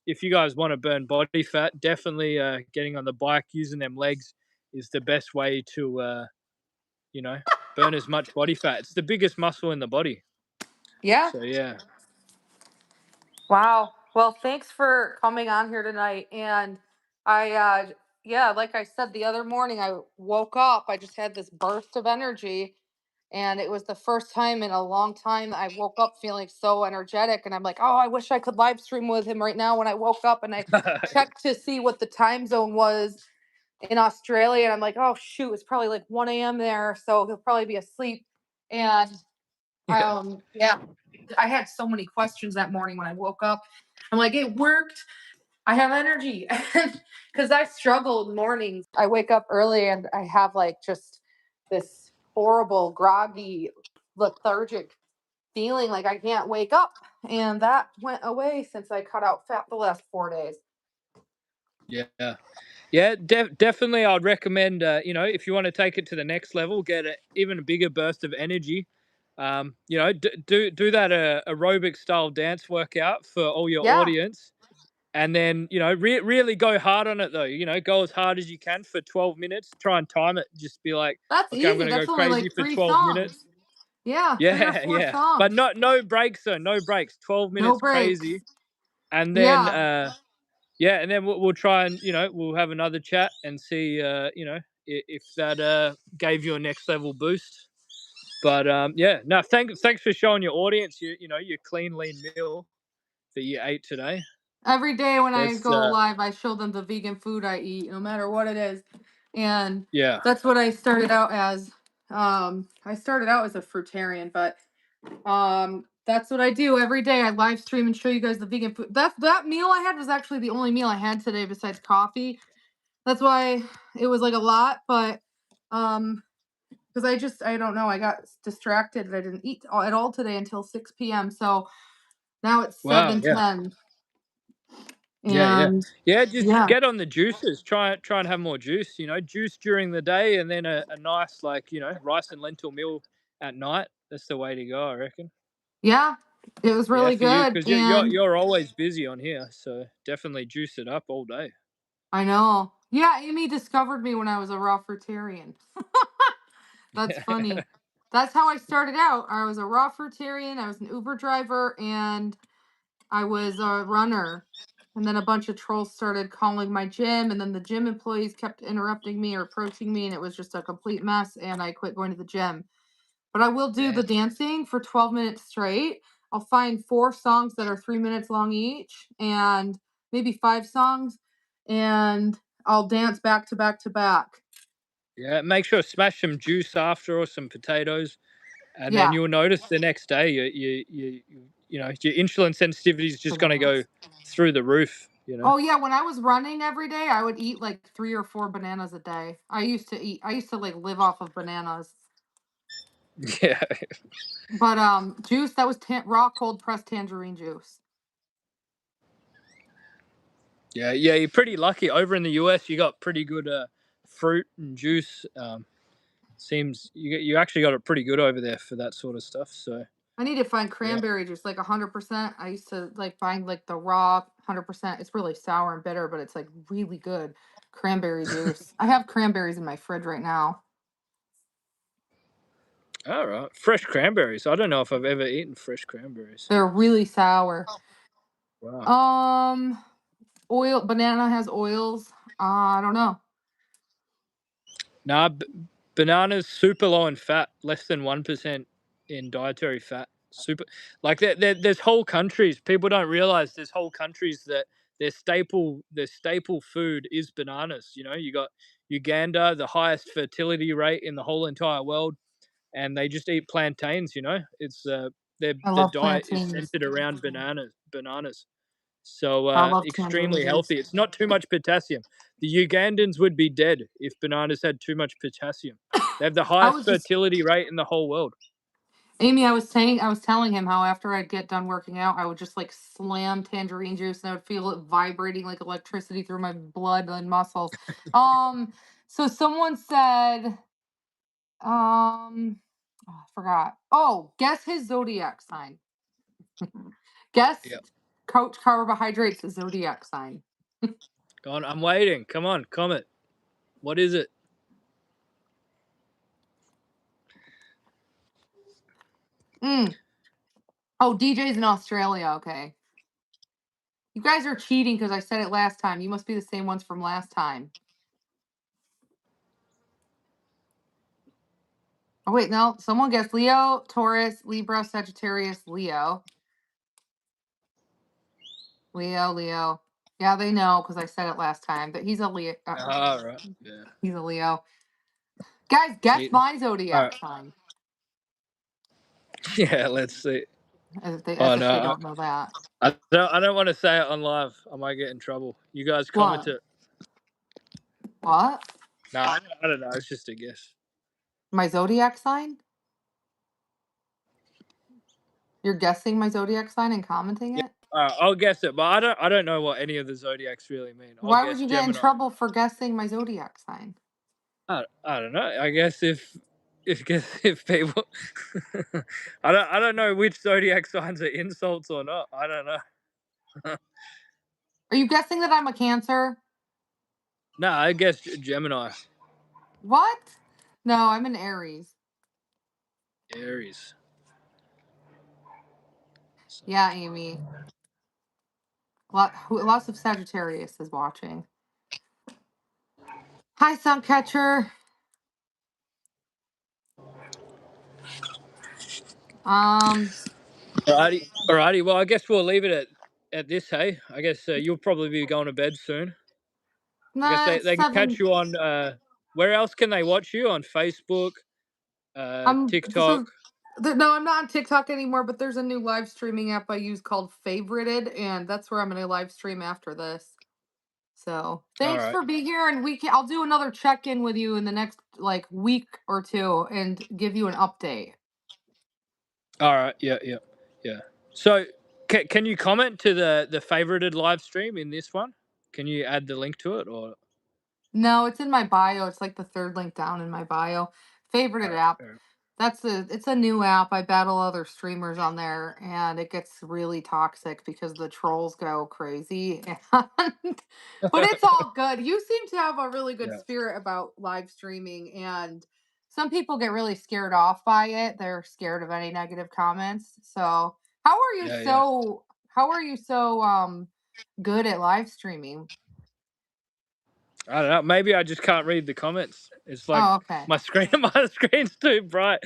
want to burn body fat, definitely getting on the bike using them legs is the best way to you know burn as much body fat. It's the biggest muscle in the body. Yeah. So yeah. Wow. Well, thanks for coming on here tonight. And yeah, like I said, the other morning I woke up, I just had this burst of energy. And it was the first time in a long time that I woke up feeling so energetic. And I'm like, oh, I wish I could live stream with him right now when I woke up and I checked to see what the time zone was in Australia. And I'm like, oh, shoot, it's probably like 1 a.m. there. So he'll probably be asleep. And Yeah. yeah, I had so many questions that morning when I woke up. I'm like, it worked. I have energy because I struggled mornings. I wake up early and I have like just this horrible, groggy, lethargic feeling like I can't wake up. And that went away since I cut out fat the last 4 days. Yeah. Yeah, definitely. I'd recommend, if you want to take it to the next level, get a even a bigger burst of energy. Do that aerobic style dance workout for all your Yeah, audience, and then really go hard on it though. Go as hard as you can for 12 minutes. Try and time it. Just be like, that's okay, I'm easy. gonna go That's only crazy like for three 12 songs. minutes. Yeah, three or Yeah, four yeah, but songs. no breaks though. No breaks. 12 No minutes breaks. crazy, and then Yeah. yeah, and then we'll try and we'll have another chat and see if that gave you a next level boost. But yeah, no, thanks for showing your audience your clean lean meal that you ate today. Every day when I That's go live, I show them the vegan food I eat, no matter what it is. And yeah. that's what I started out as. I started out as a fruitarian, but that's what I do every day. I live stream and show you guys the vegan food. That meal I had was actually the only meal I had today besides coffee. That's why it was like a lot, but um because I don't know, I got distracted and I didn't eat at all today until 6 p.m. So now it's Wow. Yeah. 7:10. Yeah. Yeah. And Yeah. Just yeah. get on the juices. Try and have more juice. Juice during the day, and then a nice rice and lentil meal at night. That's the way to go, I reckon. Yeah. It was Yeah, really for you, good, because you're and you're always busy on here, so definitely juice it up all day. I know. Yeah, Amy discovered me when I was a raw fruitarian. That's funny. That's how I started out. I was a raw fruitarian, I was an Uber driver, and I was a runner. And then a bunch of trolls started calling my gym, and then the gym employees kept interrupting me or approaching me, and it was just a complete mess. And I quit going to the gym. But I will do the Damn. dancing for 12 minutes straight. I'll find four songs that are 3 minutes long each, and maybe five songs, and I'll dance back to back to back. Yeah, make sure to smash some juice after or some potatoes, and then Yeah, you'll notice the next day your insulin sensitivity is just gonna go bananas. through the roof. Oh yeah, when I was running every day, I would eat like 3 or 4 bananas a day. I used to like live off of bananas. Yeah, But juice that was raw cold pressed tangerine juice. yeah, yeah. You're pretty lucky over in the US. You got pretty good fruit and juice. Seems you actually got it pretty good over there for that sort of stuff. So I need to find yeah. cranberry juice like 100%. I used to like find like the raw 100%. It's really sour and bitter, but it's like really good cranberry juice. I have cranberries in my fridge right now. All right, fresh cranberries. I don't know if I've ever eaten fresh cranberries. They're really sour. Wow. Um, oil banana has oils. I don't know. Nah, bananas super low in fat, less than 1% in dietary fat. Super, like there's whole countries. People don't realize there's whole countries that their staple food is bananas. You got Uganda, the highest fertility rate in the whole entire world, and they just eat plantains. It's I their love diet is plantains. centered around bananas. So I love tangerine extremely juice. healthy. It's not too much potassium. The Ugandans would be dead if bananas had too much potassium. They have the I highest was just fertility rate in the whole world. Amy, I was telling him how after I'd get done working out, I would just like slam tangerine juice and I would feel it vibrating like electricity through my blood and muscles. So someone said, oh, I forgot. Oh, guess his zodiac sign. Guess Yeah. Coach Carbohydrate's zodiac sign. Go on, I'm waiting. Come on, comment. What is it? Mm. Oh, DJ's in Australia. Okay. You guys are cheating because I said it last time. You must be the same ones from last time. Oh, wait, no. Someone guessed Leo, Taurus, Libra, Sagittarius, Leo. Leo, Leo. Yeah, they know because I said it last time. But he's a Leo. All right. Yeah. He's a Leo. Guys, guess Cheating. my All zodiac right. sign. Yeah. Let's see. As Oh if they no. don't know that. I don't want to say it on live. I might get in trouble. You guys comment What? it. What? No, I don't know. It's just a guess. My zodiac sign? You're guessing my zodiac sign and commenting Yeah. it? I'll guess it, but I don't know what any of the zodiacs really mean. I'll Why would guess you get in Gemini. trouble for guessing my zodiac sign? I don't know. I guess if people I don't know which zodiac signs are insults or not. I don't know. Are you guessing that I'm a Cancer? No, I guess Gemini. What? No, I'm an Aries. Aries. Yeah, Amy. Lots of Sagittarius is watching. Hi, Suncatcher. Um, Alrighty. Well, I guess we'll leave it at this. Hey, I guess you'll probably be going to bed soon. I guess nah, they, it's they can catch seven. you on where else can they watch you on Facebook, I'm TikTok? so no, I'm not on TikTok anymore, but there's a new live streaming app I use called Favorited, and that's where I'm gonna live stream after this. So All thanks right. for being here, and I'll do another check in with you in the next like week or two and give you an update. All right. Yeah. Yeah. Yeah. So, can you comment to the favorited live stream in this one? Can you add the link to it or? No, it's in my bio. It's like the third link down in my bio. All Favorited right. app. All right. It's a new app. I battle other streamers on there and it gets really toxic because the trolls go crazy and but it's all good. You seem to have a really good Yeah, spirit about live streaming and some people get really scared off by it. They're scared of any negative comments. So, how are you yeah, yeah. so how are you so good at live streaming? I don't know. Maybe I just can't read the comments. It's like Oh, okay. my screen, my screen's too bright.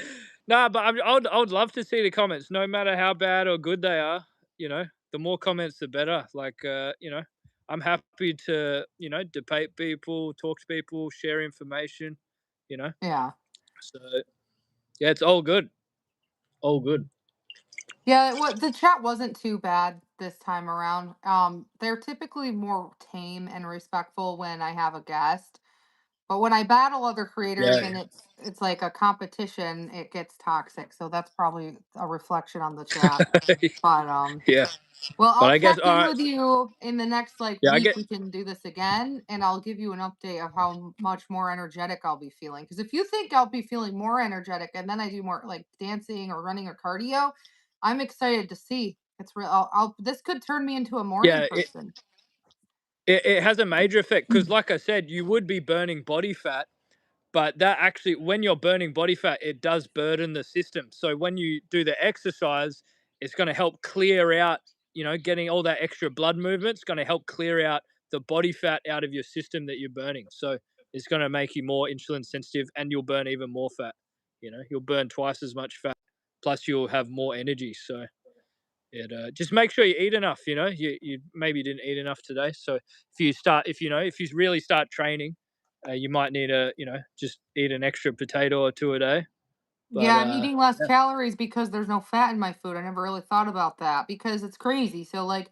No, but I would love to see the comments, no matter how bad or good they are. You know, the more comments, the better. Like, I'm happy to, debate people, talk to people, share information. You know, Yeah. so yeah, it's all good, all good. Yeah, what the chat wasn't too bad this time around. They're typically more tame and respectful when I have a guest, but when I battle other creators Yeah, and it's like a competition, it gets toxic. So that's probably a reflection on the chat. But yeah. well, But I'll I guess, check all in right. with you in the next like Yeah, I week. get. We can do this again, and I'll give you an update of how much more energetic I'll be feeling. Because if you think I'll be feeling more energetic, and then I do more like dancing or running or cardio, I'm excited to see. It's real. This could turn me into a morning Yeah, person. it has a major effect because, Mm. like I said, you would be burning body fat. But that actually, when you're burning body fat, it does burden the system. So when you do the exercise, it's going to help clear out, getting all that extra blood movement. It's going to help clear out the body fat out of your system that you're burning. So it's going to make you more insulin sensitive and you'll burn even more fat. You'll burn twice as much fat, plus you'll have more energy. So just make sure you eat enough. You maybe didn't eat enough today. So if you really start training, you might need to just eat an extra potato or two a day. But Yeah, I'm eating less yeah, calories because there's no fat in my food. I never really thought about that because it's crazy. So like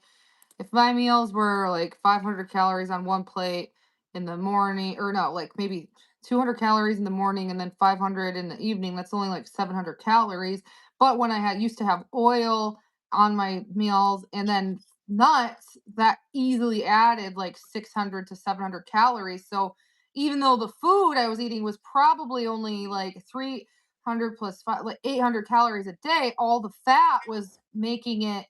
if my meals were like 500 calories on one plate in the morning, or no, like maybe 200 calories in the morning and then 500 in the evening, that's only like 700 calories. But when I had used to have oil on my meals and then nuts, that easily added like 600 to 700 calories. So even though the food I was eating was probably only like 300 plus five, like 800 calories a day, all the fat was making it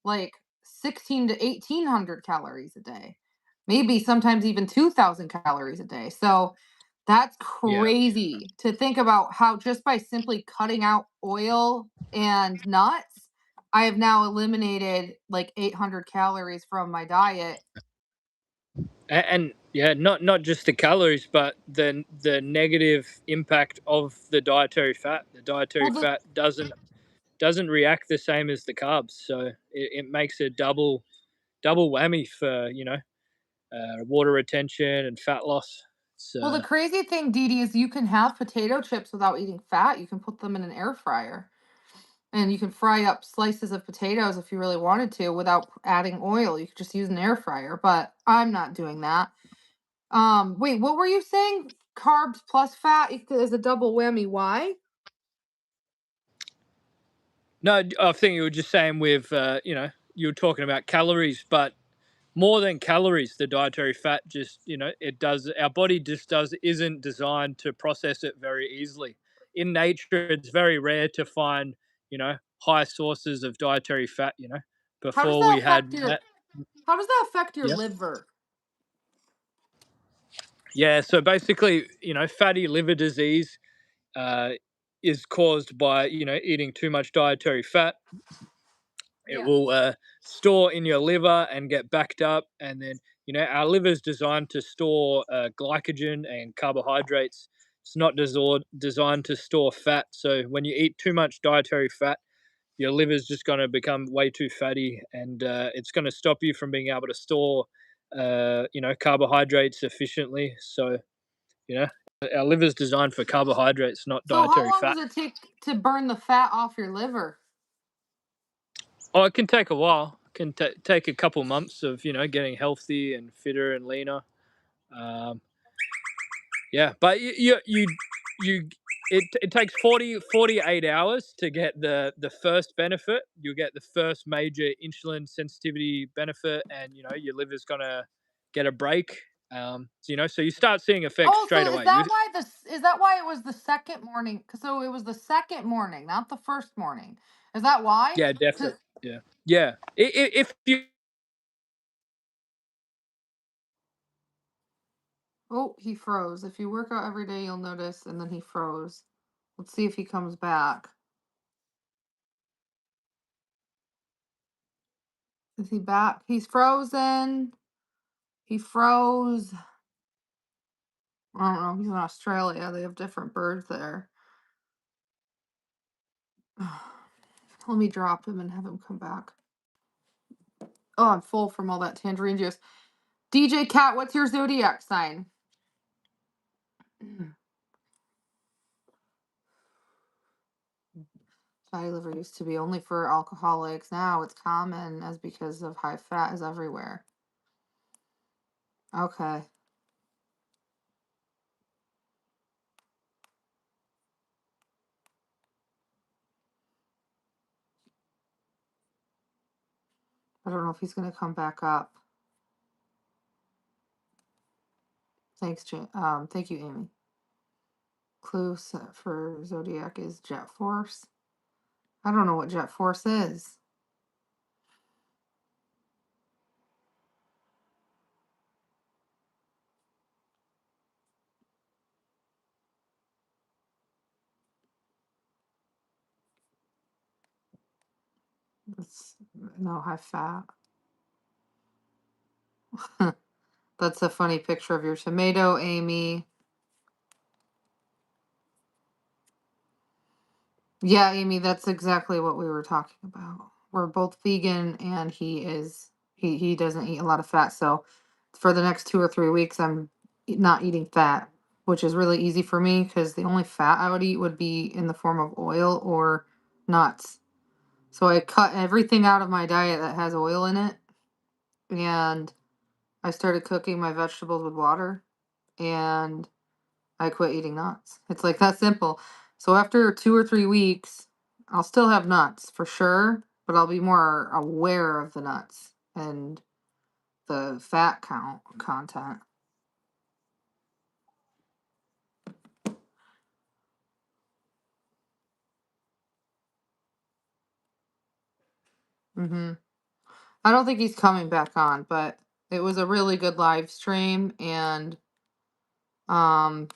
like 16 to 1800 calories a day. Maybe sometimes even 2000 calories a day. So that's yeah. crazy to think about how just by simply cutting out oil and nuts, I have now eliminated like 800 calories from my diet. And yeah, not just the calories, but the negative impact of the dietary fat. The dietary Well, the fat doesn't react the same as the carbs, so it makes a double whammy for water retention and fat loss. well, the So crazy thing, Dee is you can have potato chips without eating fat. You can put them in an air fryer. And you can fry up slices of potatoes if you really wanted to without adding oil. You could just use an air fryer, but I'm not doing that. Wait, what were you saying? Carbs plus fat is a double whammy. Why? no, I think you were just saying with you were talking about calories, but more than calories, the dietary fat just it does our body just does isn't designed to process it very easily. In nature, it's very rare to find high sources of dietary fat. How does Before that we affect had your how does that affect your yeah. liver? Yeah, so basically, fatty liver disease uh, is caused by eating too much dietary fat. It Yeah. will store in your liver and get backed up, and then our liver is designed to store glycogen and carbohydrates. It's not designed to store fat. So when you eat too much dietary fat, your liver's just going to become way too fatty, and it's going to stop you from being able to store carbohydrates efficiently. So you know, our liver's designed for carbohydrates, not So how dietary long fat. does it take to burn the fat off your liver? Oh, it can take a while. It can take a couple months of getting healthy and fitter and leaner. Um, yeah, but you it takes 48 hours to get the first benefit. You'll get the first major insulin sensitivity benefit, and your liver's gonna get a break. So you start seeing effects Oh, so straight is away. that why is that why it was the second morning? So it was the second morning, not the first morning. Is that why? Yeah, 'Cause definitely. Yeah, yeah. If you oh, he froze. If you work out every day, you'll notice, and then he froze. Let's see if he comes back. Is he back? He's frozen. He froze. I don't know. He's in Australia. They have different birds there. Let me drop him and have him come back. Oh, I'm full from all that tangerine juice. DJ Cat, what's your zodiac sign? Fatty liver used to be only for alcoholics. Now it's common as because of high fat is everywhere. Okay. I don't know if he's gonna come back up. Thanks, thank you, Amy. Clue set for zodiac is Jet Force. I don't know what Jet Force is. It's no high fat. That's a funny picture of your tomato, Amy. Yeah, Amy, that's exactly what we were talking about. We're both vegan and he doesn't eat a lot of fat. So for the next 2 or 3 weeks not eating fat, which is really easy for me because the only fat I would eat would be in the form of oil or nuts. So I cut everything out of my diet that has oil in it and I started cooking my vegetables with water and I quit eating nuts. It's like that simple. So after 2 or 3 weeks, I'll still have nuts for sure, but I'll be more aware of the nuts and the fat content. hmm I don't think he's coming back on, but it was a really good live stream, and um,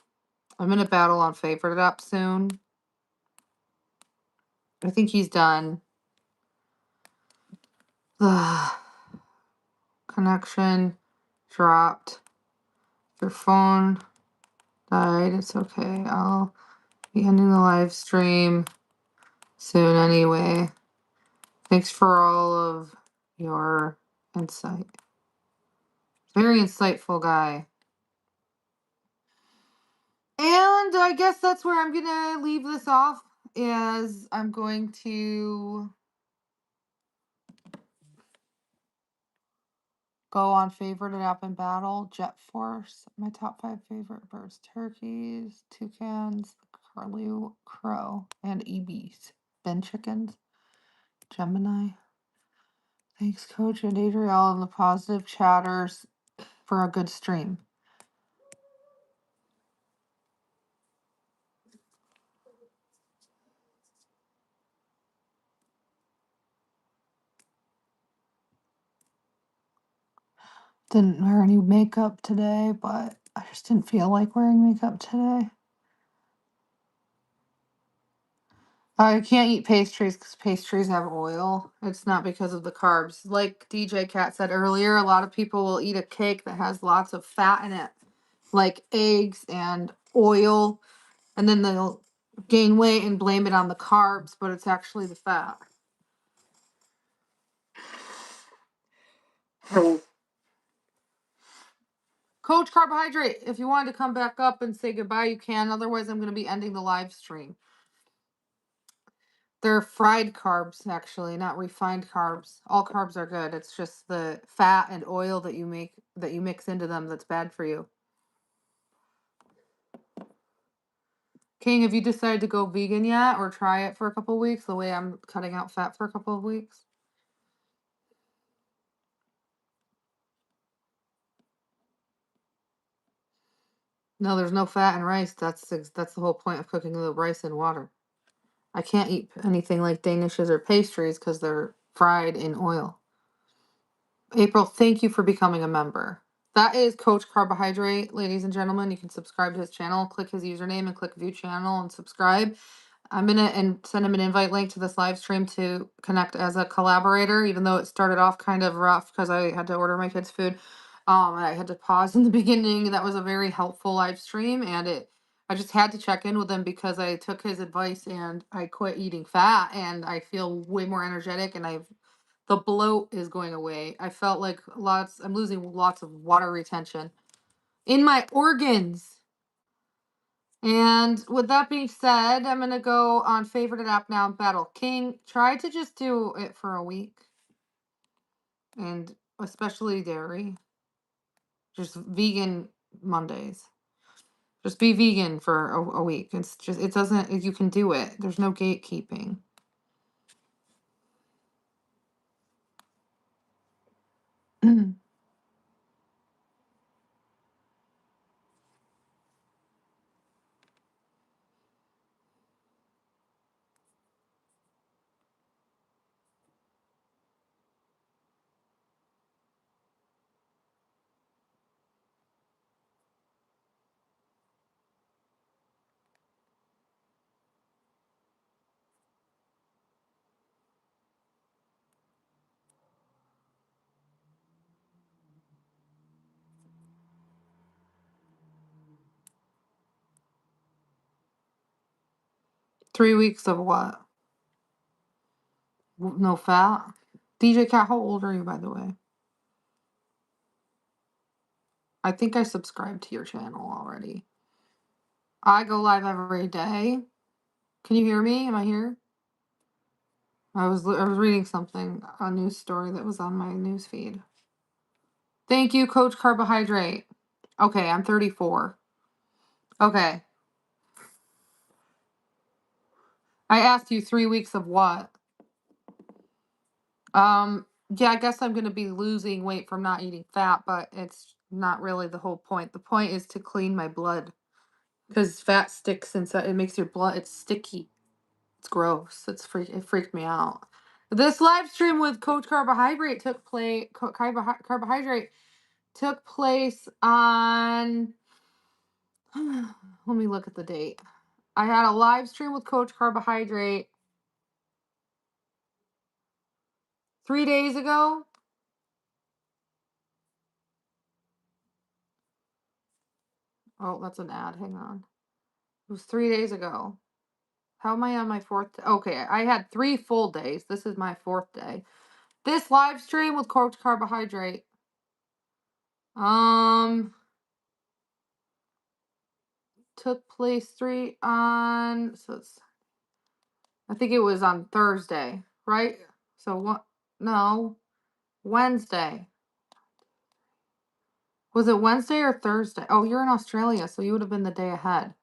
I'm gonna battle on favorite it up soon. I think he's done. Connection dropped. Your phone died. It's okay. I'll be ending the live stream soon anyway. Thanks for all of your insight. Very insightful guy. And I guess that's where I'm gonna leave this off, is I'm going to go on favorite it up in battle. Jet Force. My top 5 favorite birds: turkeys, toucans, curlew, crow, and ebis. Ben chickens. Gemini. Thanks, Coach and Adriel, and the positive chatters for a good stream. Didn't wear any makeup today, but I just didn't feel like wearing makeup today. I can't eat pastries because pastries have oil. It's not because of the carbs. Like DJ Cat said earlier, a lot of people will eat a cake that has lots of fat in it, like eggs and oil, and then they'll gain weight and blame it on the carbs, but it's actually the fat. Coach Carbohydrate, if you wanted to come back up and say goodbye, you can. Otherwise, I'm going to be ending the live stream. They're fried carbs, actually, not refined carbs. All carbs are good. It's just the fat and oil that you mix into them that's bad for you. King, have you decided to go vegan yet or try it for a couple of weeks the way I'm cutting out fat for a couple of weeks? No, there's no fat in rice. That's the whole point of cooking the rice in water. I can't eat anything like danishes or pastries because they're fried in oil. April, thank you for becoming a member. That is Coach Carbohydrate, ladies and gentlemen. You can subscribe to his channel, click his username, and click view channel and subscribe. I'm gonna send him an invite link to this live stream to connect as a collaborator, even though it started off kind of rough because I had to order my kids' food. I had to pause in the beginning. That was a very helpful live stream, and I just had to check in with him because I took his advice and I quit eating fat, and I feel way more energetic, and the bloat is going away. I felt like I'm losing lots of water retention in my organs. And with that being said, I'm gonna go on favorite app now and Battle King. Try to just do it for a week. And especially dairy. Just vegan Mondays. Just be vegan for a week. It's just it doesn't you can do it. There's no gatekeeping. Mm. 3 weeks of what? No fat? DJ Cat, how old are you, by the way? I think I subscribed to your channel already. I go live every day. Can you hear me? Am I here? I was reading something, a news story that was on my news feed. Thank you, Coach Carbohydrate. Okay, I'm 34. Okay. I asked you 3 weeks of what? Yeah, I guess I'm gonna be losing weight from not eating fat, but it's not really the whole point. The point is to clean my blood. Because fat sticks inside, it makes your blood, it's sticky. It's gross. It freaked me out. This live stream with Coach Carbohydrate took place on let me look at the date. I had a live stream with Coach Carbohydrate 3 days ago. Oh, that's an ad. Hang on. It was 3 days ago. How am I on my fourth? Okay, I had 3 full days. This is my fourth day. This live stream with Coach Carbohydrate. Um, took place I think it was on Thursday, right? So what? No, Wednesday. Was it Wednesday or Thursday? Oh, you're in Australia, so you would have been the day ahead.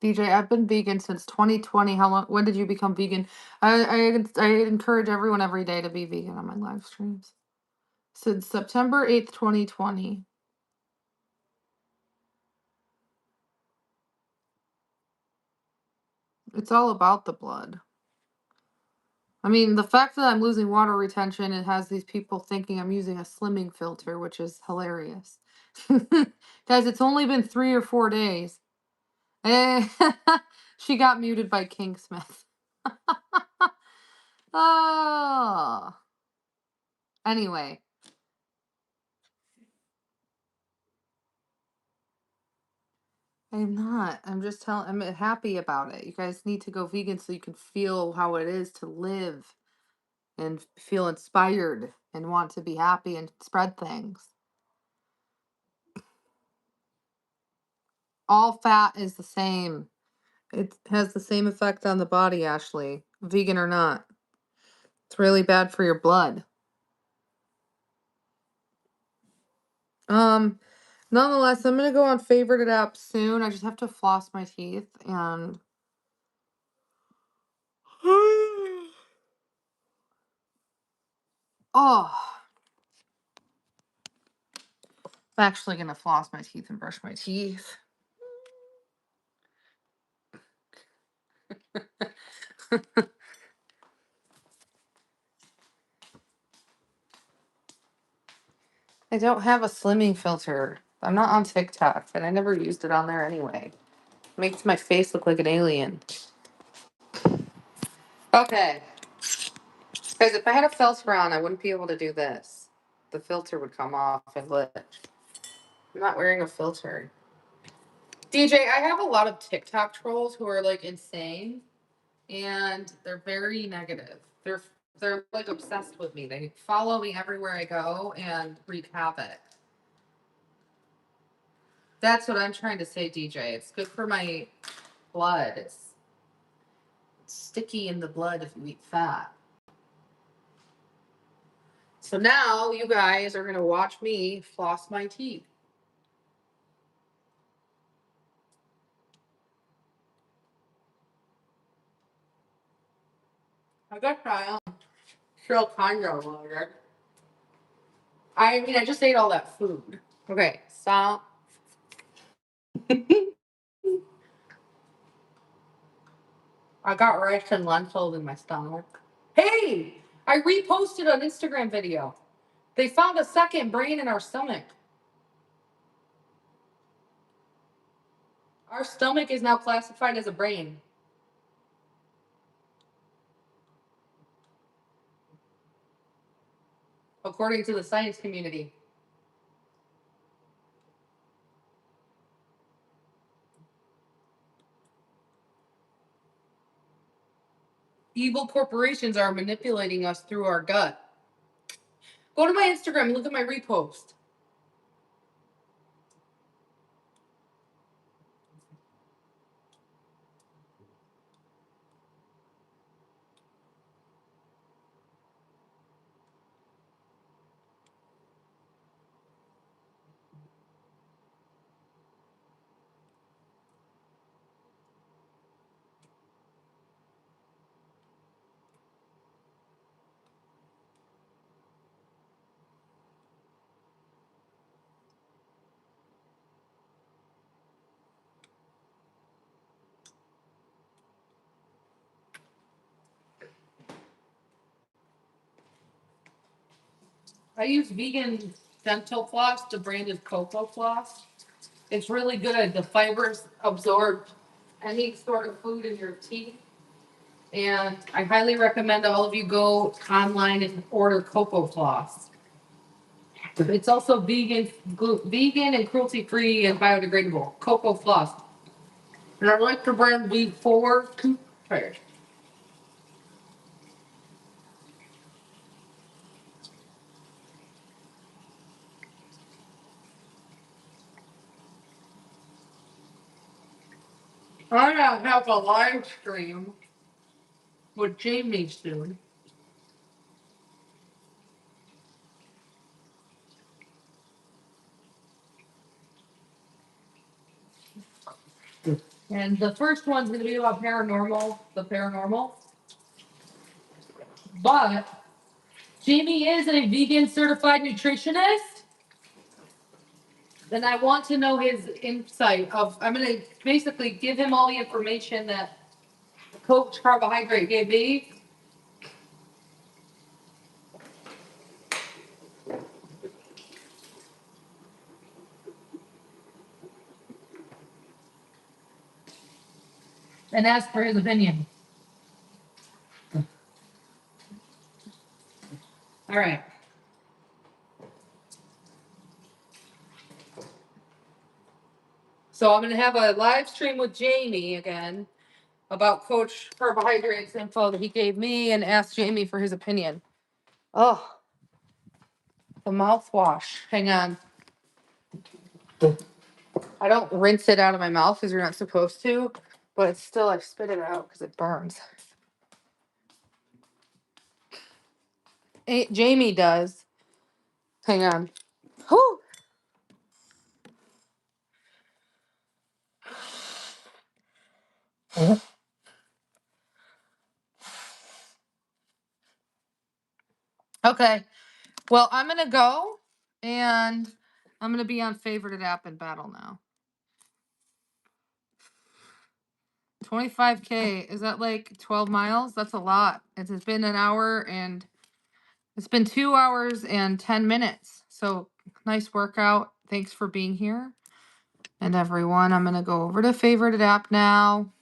DJ, I've been vegan since 2020. How long? When did you become vegan? I encourage everyone every day to be vegan on my live streams. Since September 8th, 2020. It's all about the blood. I mean, the fact that I'm losing water retention, it has these people thinking I'm using a slimming filter, which is hilarious. Guys, it's only been 3 or 4 days. Eh, she got muted by Kingsmith. Oh. Anyway, I'm not. I'm just telling. I'm happy about it. You guys need to go vegan so you can feel how it is to live and feel inspired and want to be happy and spread things. All fat is the same. It has the same effect on the body, Ashley, vegan or not. It's really bad for your blood. Um, Nonetheless, I'm gonna go on favorite app soon. I just have to floss my teeth and Oh, I'm actually gonna floss my teeth and brush my teeth. I don't have a slimming filter. I'm not on TikTok, and I never used it on there anyway. Makes my face look like an alien. Okay. Because if I had a filter on, I wouldn't be able to do this. The filter would come off and glitch. I'm not wearing a filter. DJ, I have a lot of TikTok trolls who are like insane and they're very negative. They're like obsessed with me. They follow me everywhere I go and wreak havoc. That's what I'm trying to say, DJ. It's good for my blood. It's sticky in the blood if you eat fat. So now you guys are gonna watch me floss my teeth. I guess I am still kind of allergic. I mean, I just ate all that food. Okay, stop. I got rice and lentils in my stomach. Hey, I reposted an Instagram video. They found a second brain in our stomach. Our stomach is now classified as a brain, according to the science community. Evil corporations are manipulating us through our gut. Go to my Instagram and look at my repost. I use vegan dental floss. The brand is Cocoa Floss. It's really good. The fibers absorb any sort of food in your teeth. And I highly recommend all of you go online and order Cocoa Floss. It's also vegan and cruelty free and biodegradable. Cocoa Floss. And I like the brand V4 toothpaste. I'm gonna have a live stream with Jamie soon. And the first one's gonna be about the paranormal. But Jamie is a vegan certified nutritionist. And I want to know his insight of I'm gonna basically give him all the information that Coach Carbohydrate gave me. And ask for his opinion. All right. So I'm gonna have a live stream with Jamie again about Coach Carbohydrate's info that he gave me and ask Jamie for his opinion. Oh, the mouthwash. Hang on. I don't rinse it out of my mouth because you're not supposed to, but it's still I spit it out because it burns. Jamie does. Hang on. Whew. Okay. Well, I'm gonna go and I'm gonna be on favorited app in battle now. 25K. Is that like 12 miles? That's a lot. It's been an hour and it's been 2 hours and 10 minutes. So nice workout. Thanks for being here. And everyone, I'm gonna go over to favorited app now.